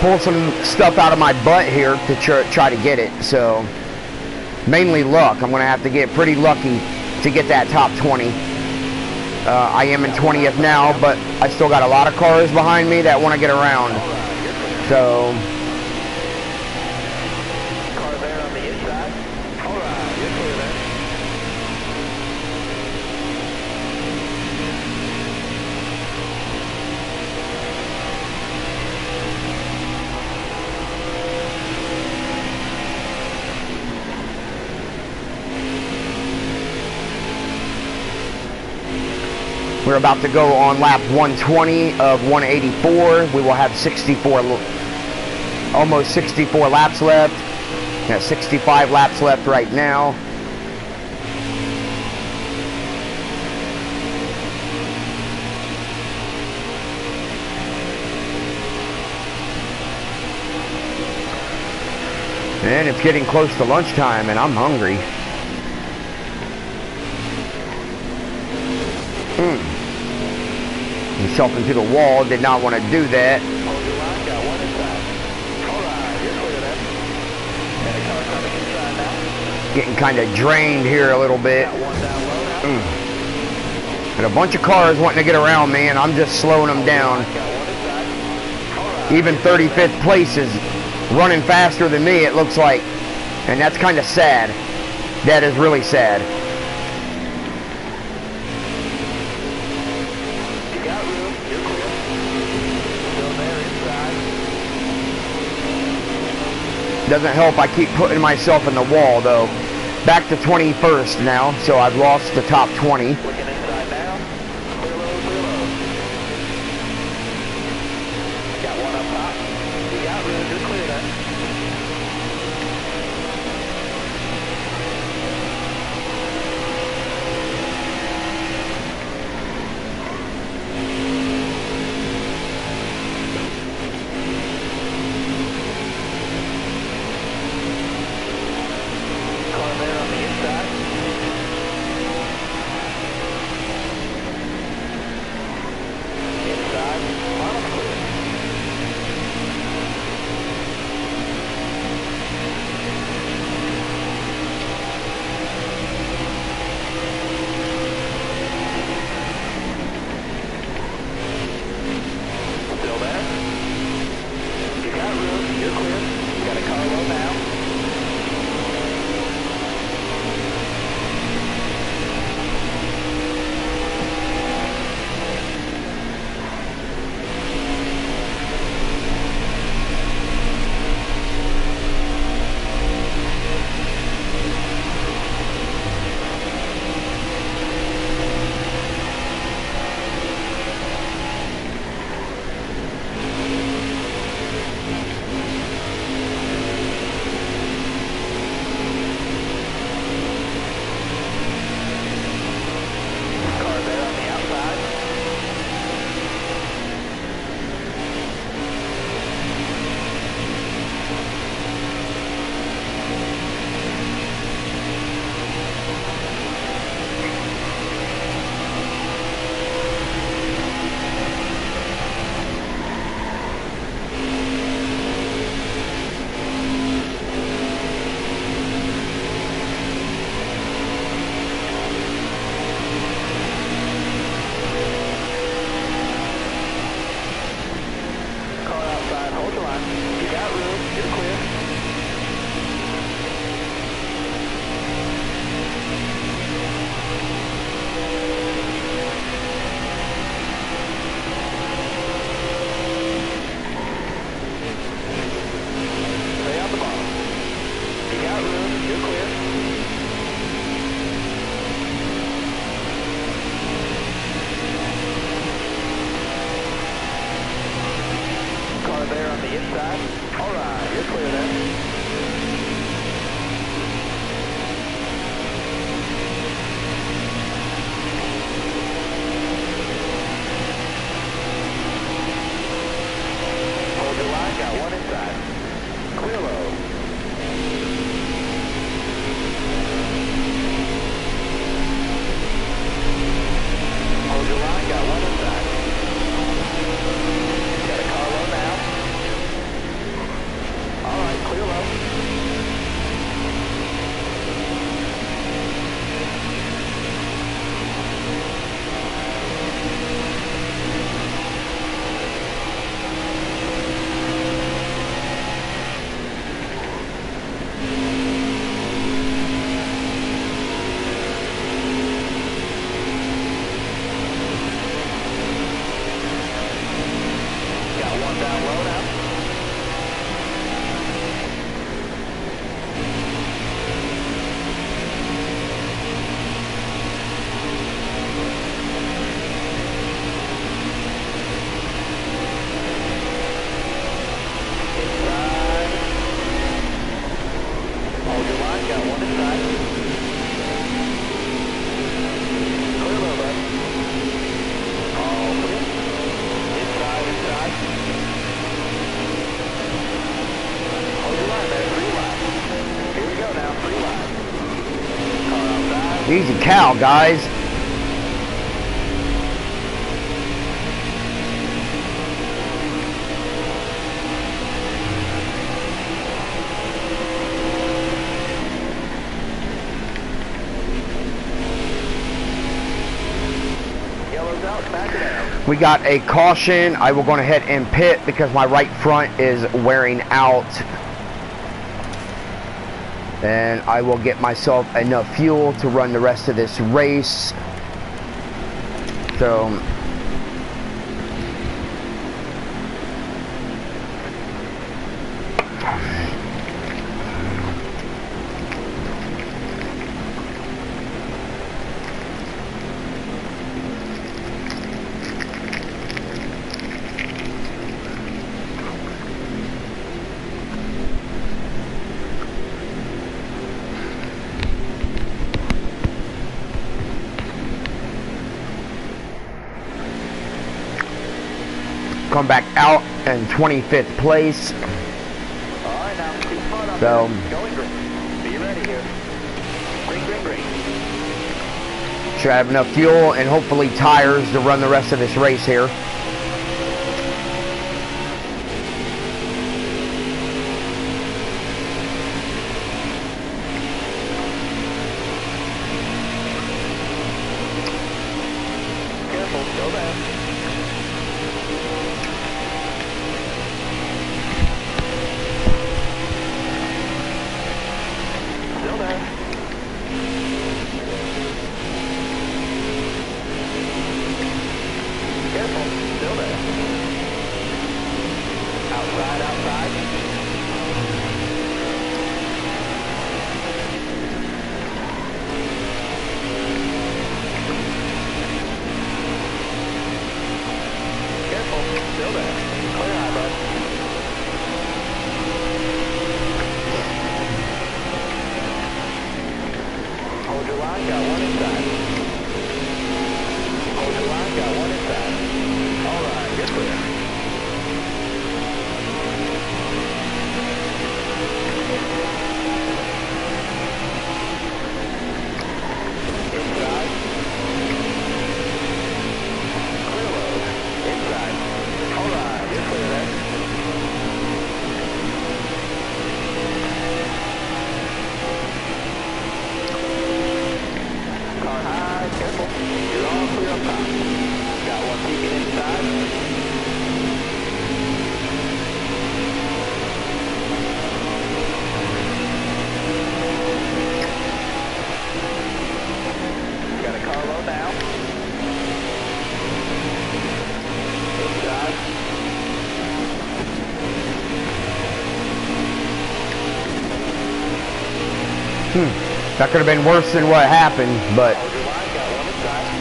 pull some stuff out of my butt here to try to get it. So mainly luck. I'm going to have to get pretty lucky to get that top 20. I am in 20th now, but I still got a lot of cars behind me that want to get around. So Car there on the inside. All right, you're clear there. we're about to go on lap 120 of 184. We will have almost 64 laps left. Got 65 laps left right now. And it's getting close to lunchtime, and I'm hungry. Himself into the wall, did not want to do that. Hold your line, got one inside. All right, you're clear there. And a car coming inside now. Getting kind of drained here a little bit. Got one down low now. And a bunch of cars wanting to get around me, and I'm just slowing them down. Got one inside. Even 35th place is running faster than me, it looks like. And that's kind of sad. That is really sad. You got room. You're clear. Still there inside. Doesn't help, I keep putting myself in the wall though. Back to 21st now, so I've lost the top 20. Looking inside now. Clear low, clear low. Got one up top. You got room. You're clear there. Car there on the inside. Inside. Final clear. Still there? You got room. You're clear. You got a car low now. Car there on the outside. Car outside, hold your line. You got room, you're clear. Stay out the bottom. You got room, you're clear. Car there on the inside. Alright, you're clear then. Hold your line, got one inside. Clear low. Hold your line, got one inside. Got a car low now. Alright, clear low. Got one down low now. Inside. Hold your line, got one inside. Clear low, bud. All clear. Inside, inside. Hold your line there, 3 wide. Here we go now, 3 wide. Car outside. Easy cow, guys. Yellow's out, back it out. We got a caution. I will go ahead and pit because my right front is wearing out. And I will get myself enough fuel to run the rest of this race. So come back out in 25th place. Alright, now, keep spot up. So Going green. Be ready here. Green, green, green. should have enough fuel and hopefully tires to run the rest of this race here. Careful, slow down. Still there. Careful, still there. Outside, outside. Careful, still there. Clear high, bud. Hold your line, got one inside. Hold your line, got one inside. Alright, you're clear. Inside. Clear load. Inside. Alright, you're clear there. Car high, careful. You're all clear up top. Got one peeking inside. Got a car low now. Inside. That could have been worse than what happened, but Hold your line, got one inside.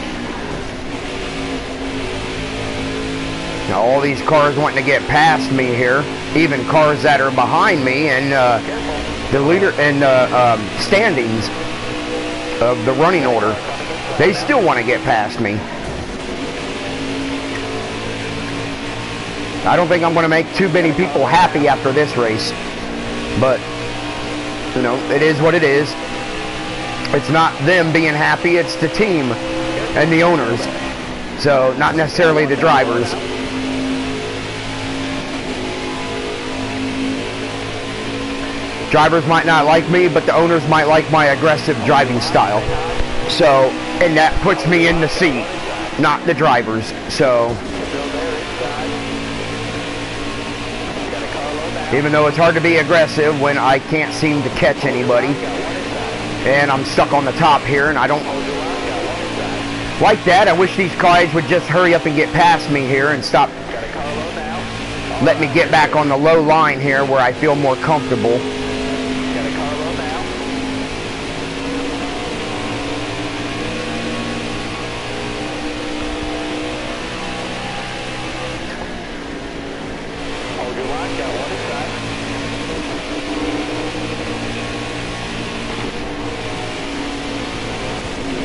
now all these cars wanting to get past me here, even cars that are behind me, and the leader and standings of the running order, they still want to get past me. I don't think I'm going to make too many people happy after this race, but you know, it is what it is. It's not them being happy, it's the team and the owners. So, not necessarily the drivers. Drivers might not like me, but the owners might like my aggressive driving style. So, and that puts me in the seat, not the drivers. So, Still there inside. Got a car low now. even though it's hard to be aggressive when I can't seem to catch anybody, Got one inside. and I'm stuck on the top here, and I don't Hold your line, got one inside. like that. I wish these guys would just hurry up and get past me here and stop. Got a car low now. Let me get back on the low line here where I feel more comfortable. Got a car low now. Hold your line, got one inside.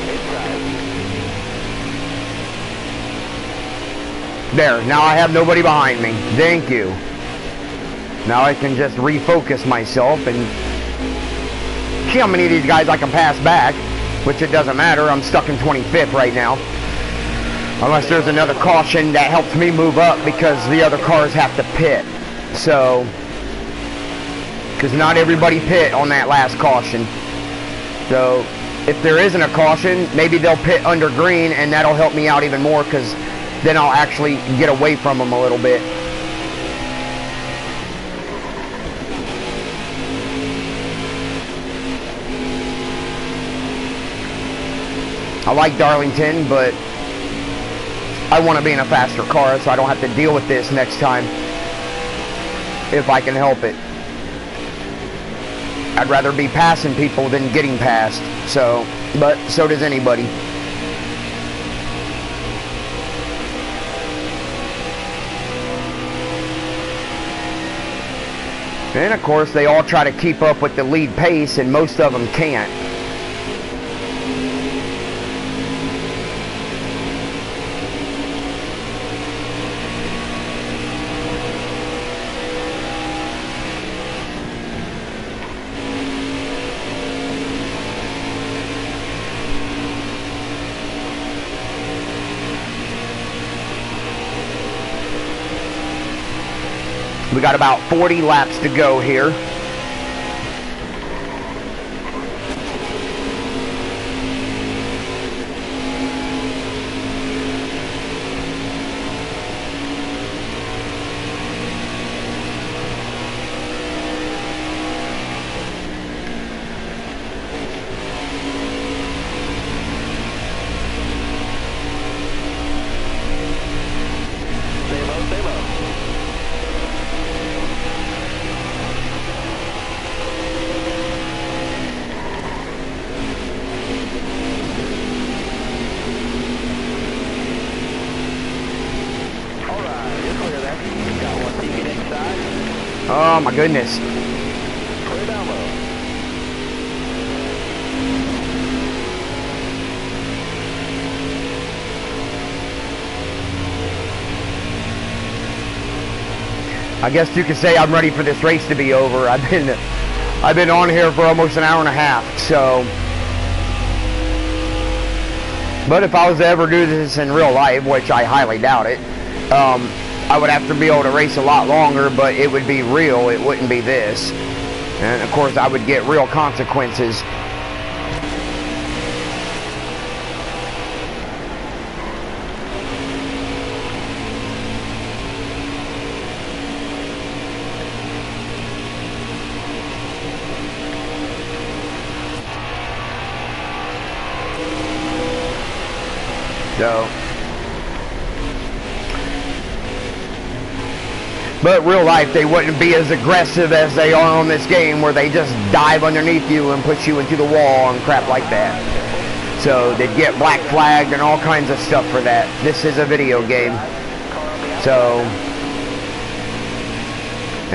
Inside. There, now I have nobody behind me. Thank you. Now I can just refocus myself and see how many of these guys I can pass back, which it doesn't matter. I'm stuck in 25th right now. Unless there's another caution that helps me move up because the other cars have to pit. So, because not everybody pit on that last caution. So, if there isn't a caution, maybe they'll pit under green and that'll help me out even more because then I'll actually get away from them a little bit. I like Darlington, but I want to be in a faster car so I don't have to deal with this next time if I can help it. I'd rather be passing people than getting passed, so, but so does anybody. And of course they all try to keep up with the lead pace, and most of them can't. We got about 40 laps to go here. Oh my goodness. Clear down low. I guess you could say I'm ready for this race to be over. I've been on here for almost an hour and a half, so. But if I was to ever do this in real life, which I highly doubt it, I would have to be able to race a lot longer, but it would be real, it wouldn't be this. And of course I would get real consequences. So, but real life, they wouldn't be as aggressive as they are on this game, where they just dive underneath you and push you into the wall and crap like that. So they'd get black flagged and all kinds of stuff for that. This is a video game. So,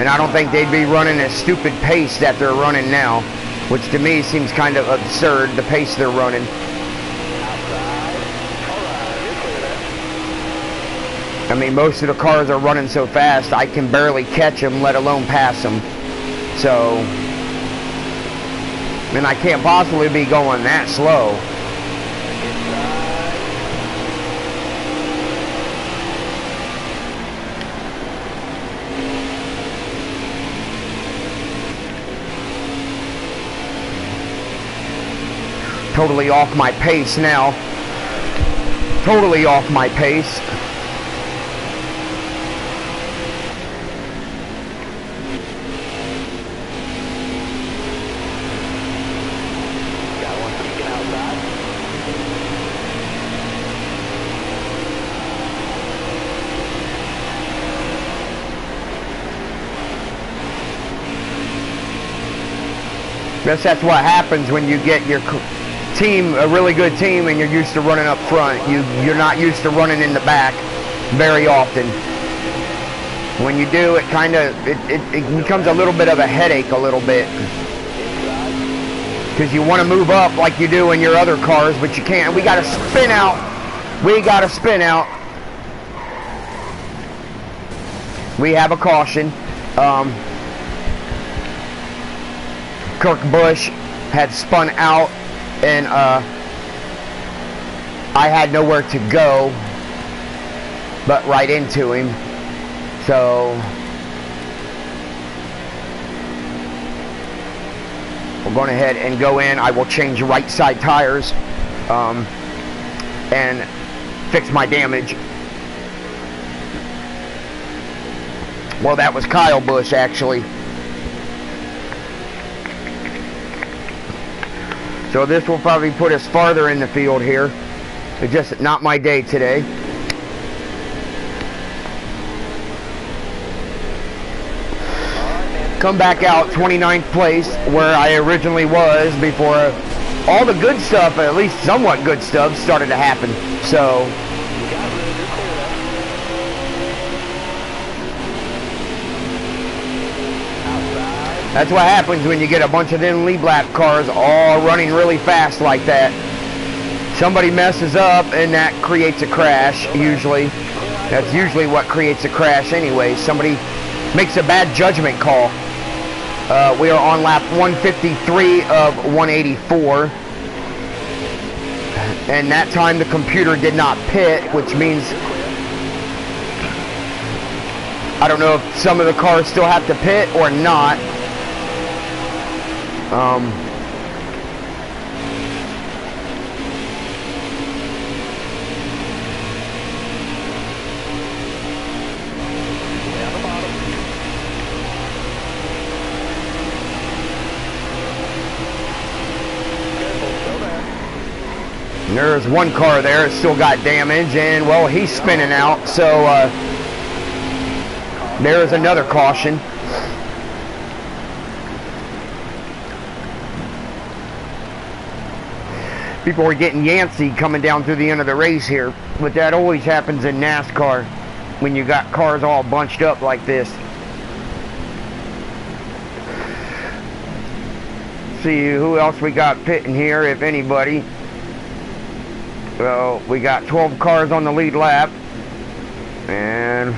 and I don't think they'd be running a stupid pace that they're running now, which to me seems kind of absurd, the pace they're running. I mean, most of the cars are running so fast, I can barely catch them, let alone pass them. So, and I can't possibly be going that slow. Totally off my pace now. Totally off my pace. Guess that's what happens when you get your team, a really good team, and you're used to running up front. You're not used to running in the back very often. When you do, it kind of it becomes a little bit of a headache, a little bit, because you want to move up like you do in your other cars, but you can't. We got to spin out. We got to spin out. We have a caution. Kirk Busch had spun out, and I had nowhere to go but right into him. So we're going ahead and go in. I will change right side tires and fix my damage. Well, that was Kyle Busch, actually. So this will probably put us farther in the field here. It's just not my day today. Come back out 29th place where I originally was before all the good stuff, at least somewhat good stuff, started to happen. So that's what happens when you get a bunch of them lead lap cars all running really fast like that. Somebody messes up and that creates a crash, usually. That's usually what creates a crash anyway. Somebody makes a bad judgment call. We are on lap 153 of 184. And that time the computer did not pit, which means I don't know if some of the cars still have to pit or not. There's one car there, it's still got damage, and well, he's spinning out, so there's another caution. People are getting Yancey coming down through the end of the race here, but that always happens in NASCAR when you got cars all bunched up like this. See who else we got pitting here, if anybody. Well, we got 12 cars on the lead lap, and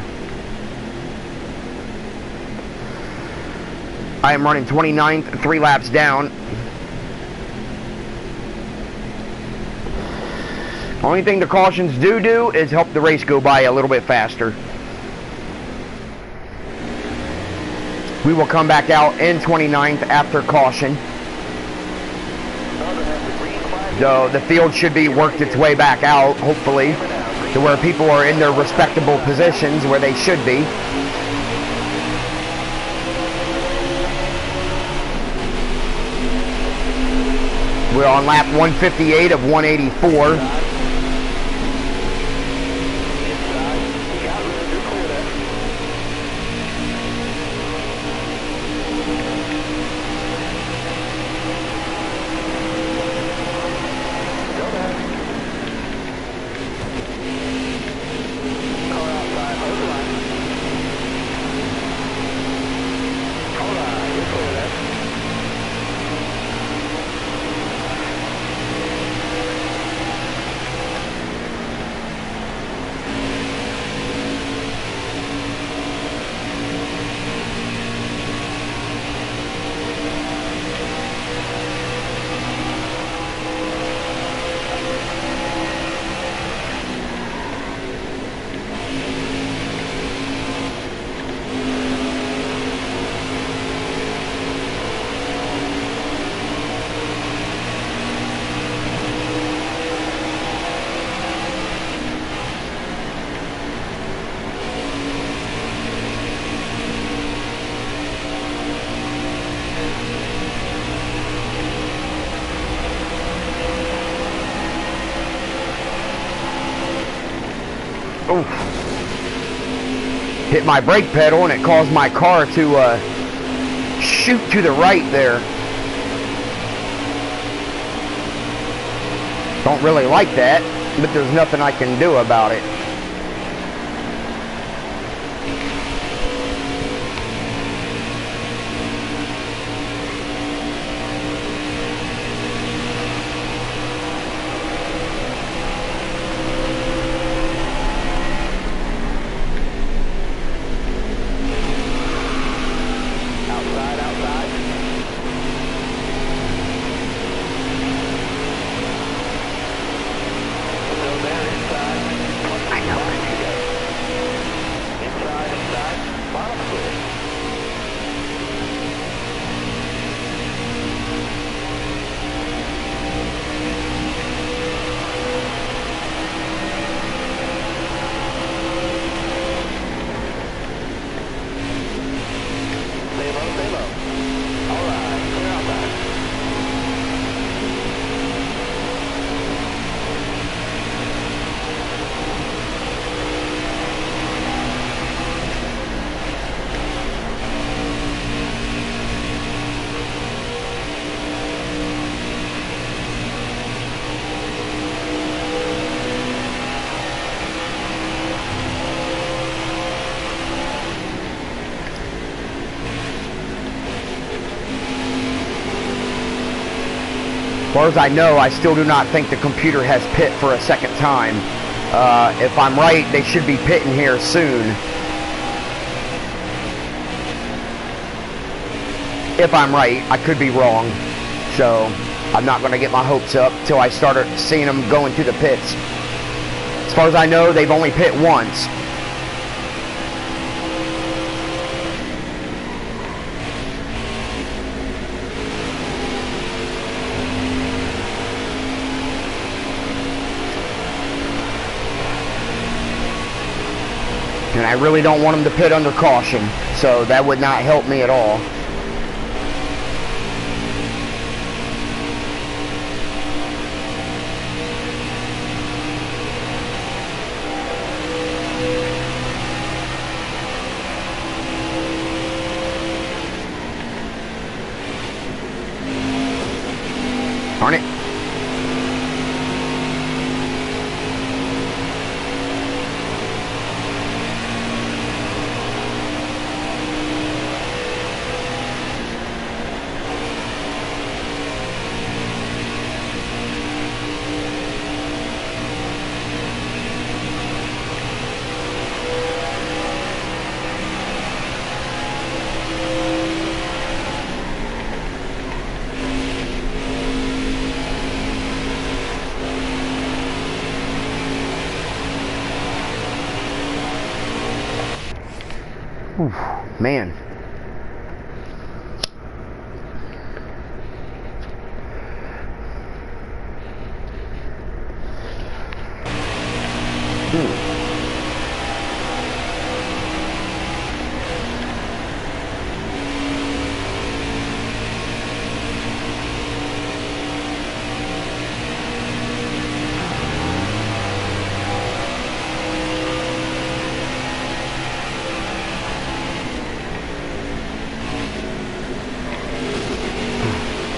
I am running 29th, 3 laps down. Only thing the cautions do is help the race go by a little bit faster. We will come back out in 29th after caution. So the field should be worked its way back out, hopefully, to where people are in their respectable positions where they should be. We're on lap 158 of 184. Oof. Hit my brake pedal and it caused my car to shoot to the right there. Don't really like that, but there's nothing I can do about it. far as I know, I still do not think the computer has pit for a second time. If I'm right, they should be pitting here soon. If I'm right, I could be wrong. So I'm not going to get my hopes up till I start seeing them going to the pits. As far as I know, they've only pit once. And I really don't want them to pit under caution, so that would not help me at all. Darn it. Oof, man.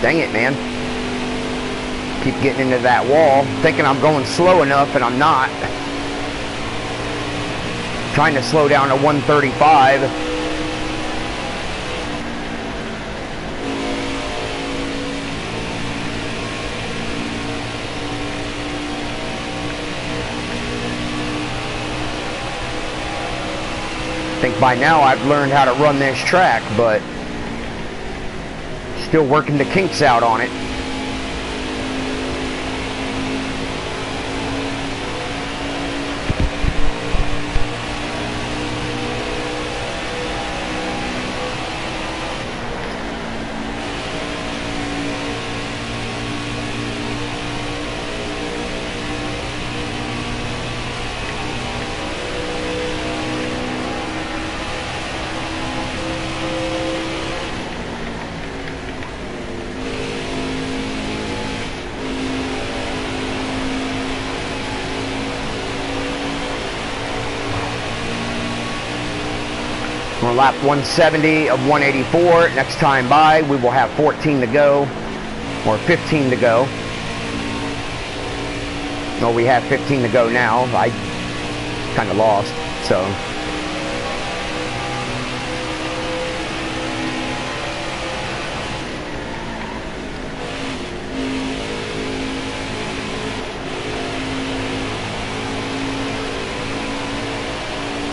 Dang it, man. Keep getting into that wall, thinking I'm going slow enough, and I'm not. Trying to slow down to 135. I think by now I've learned how to run this track, but still working the kinks out on it. We're on lap 170 of 184. Next time by, we will have 14 to go, or 15 to go. No, we have 15 to go now. I kind of lost, so.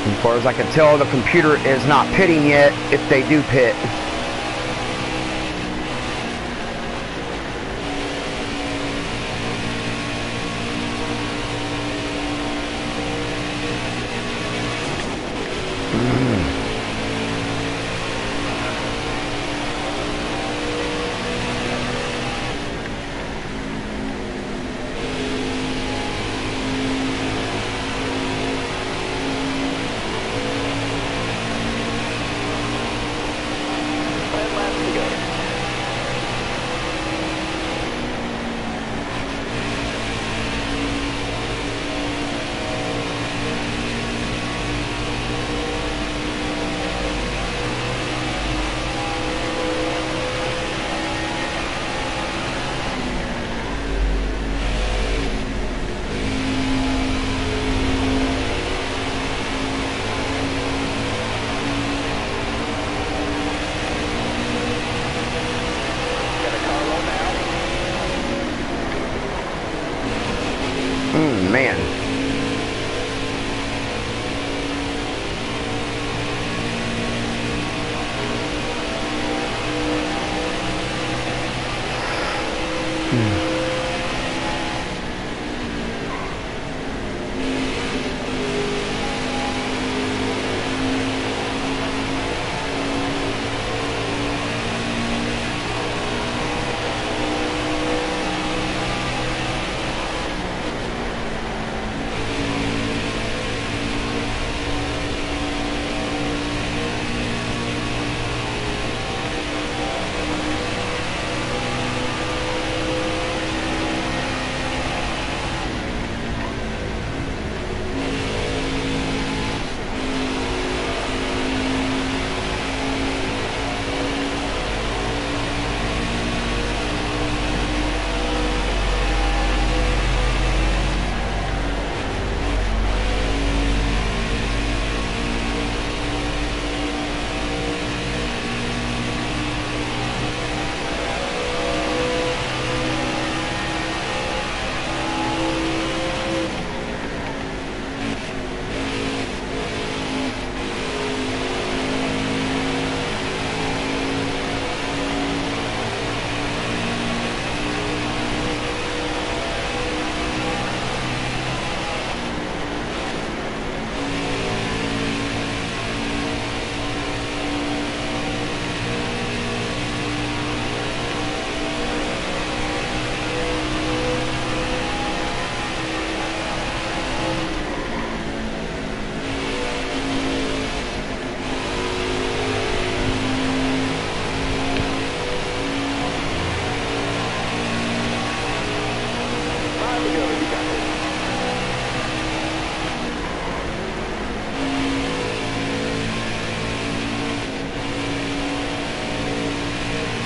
As far as I can tell, the computer is not pitting yet if they do pit. man.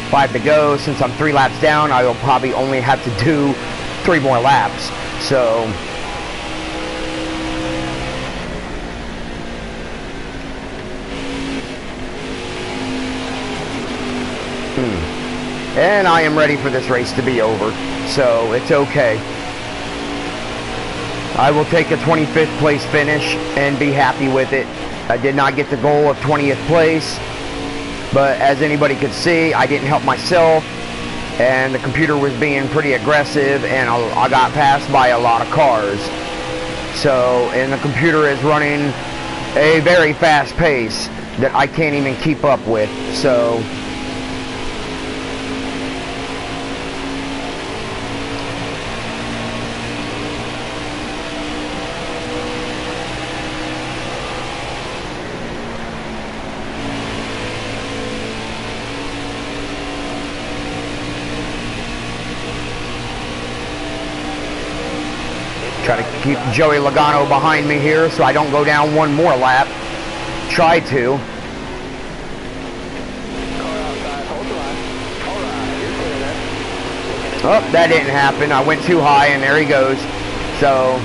Five to go. Since I'm 3 laps down, I will probably only have to do 3 more laps. So and I am ready for this race to be over, so it's okay. I will take a 25th place finish and be happy with it. I did not get the goal of 20th place, but as anybody could see, I didn't help myself, and the computer was being pretty aggressive, and I got passed by a lot of cars. So, and the computer is running a very fast pace that I can't even keep up with. So try to keep Joey Logano behind me here so I don't go down one more lap. Try to. Oh, that didn't happen. I went too high, and there he goes. So,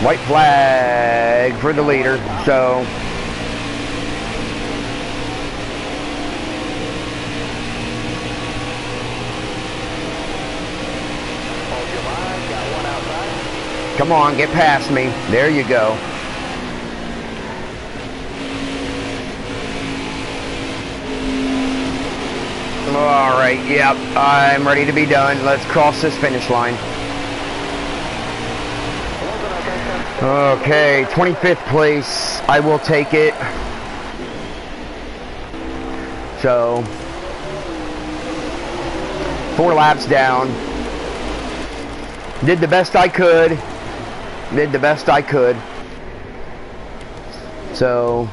white flag for the leader. So, come on, get past me. There you go. Alright, yep, I'm ready to be done. Let's cross this finish line. Okay, 25th place. I will take it. So, 4 laps down. Did the best I could. Did the best I could. So,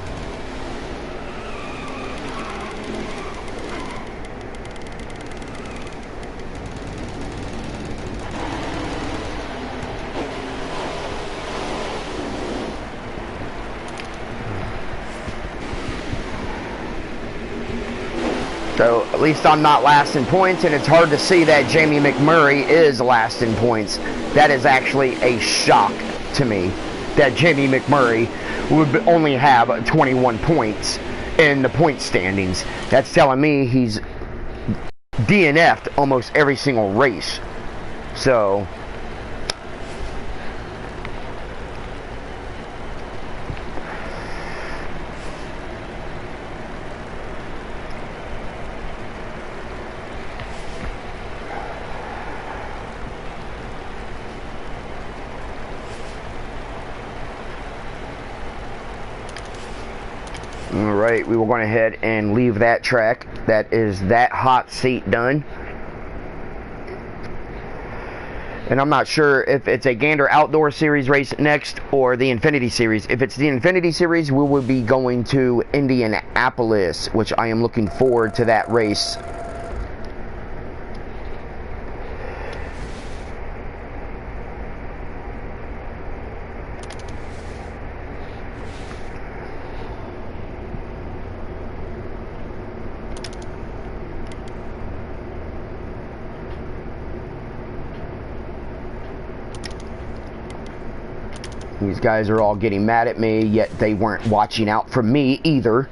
at least I'm not last in points, and it's hard to see that Jamie McMurray is last in points. That is actually a shock to me that Jamie McMurray would only have 21 points in the point standings. That's telling me he's DNF'd almost every single race. So alright, we will go ahead and leave that track. That is that hot seat done. And I'm not sure if it's a Gander Outdoor Series race next or the Infinity Series. If it's the Infinity Series, we will be going to Indianapolis, which I am looking forward to that race. These guys are all getting mad at me, yet they weren't watching out for me either.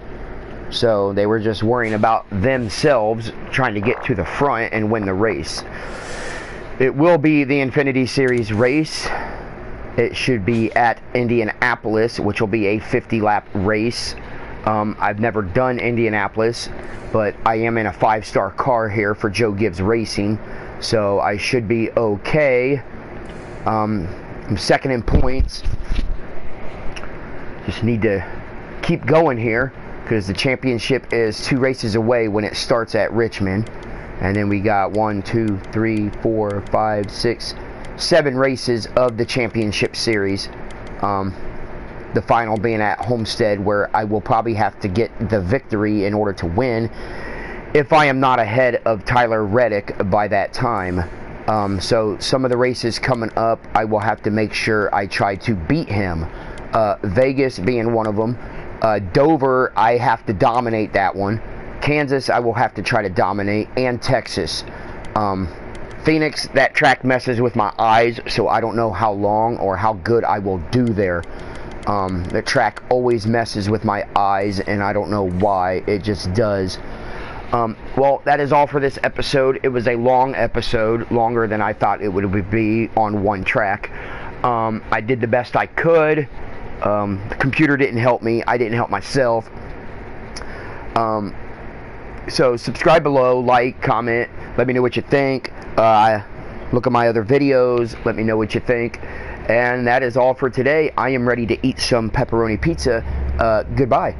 So they were just worrying about themselves, trying to get to the front and win the race. It will be the Infinity Series race. It should be at Indianapolis, which will be a 50-lap race. I've never done Indianapolis, but I am in a 5-star car here for Joe Gibbs Racing, so I should be okay. I'm second in points. Just need to keep going here because the championship is 2 races away when it starts at Richmond. And then we got 1, 2, 3, 4, 5, 6, 7 races of the championship series. The final being at Homestead, where I will probably have to get the victory in order to win if I am not ahead of Tyler Reddick by that time. So some of the races coming up, I will have to make sure I try to beat him. Vegas being one of them. Dover, I have to dominate that one. Kansas, I will have to try to dominate. And Texas. Phoenix, that track messes with my eyes, so I don't know how long or how good I will do there. The track always messes with my eyes, and I don't know why. It just does. Well, that is all for this episode. It was a long episode, longer than I thought it would be on one track. I did the best I could. The computer didn't help me. I didn't help myself. So subscribe below, like, comment, let me know what you think. Look at my other videos, let me know what you think. And that is all for today. I am ready to eat some pepperoni pizza. Goodbye.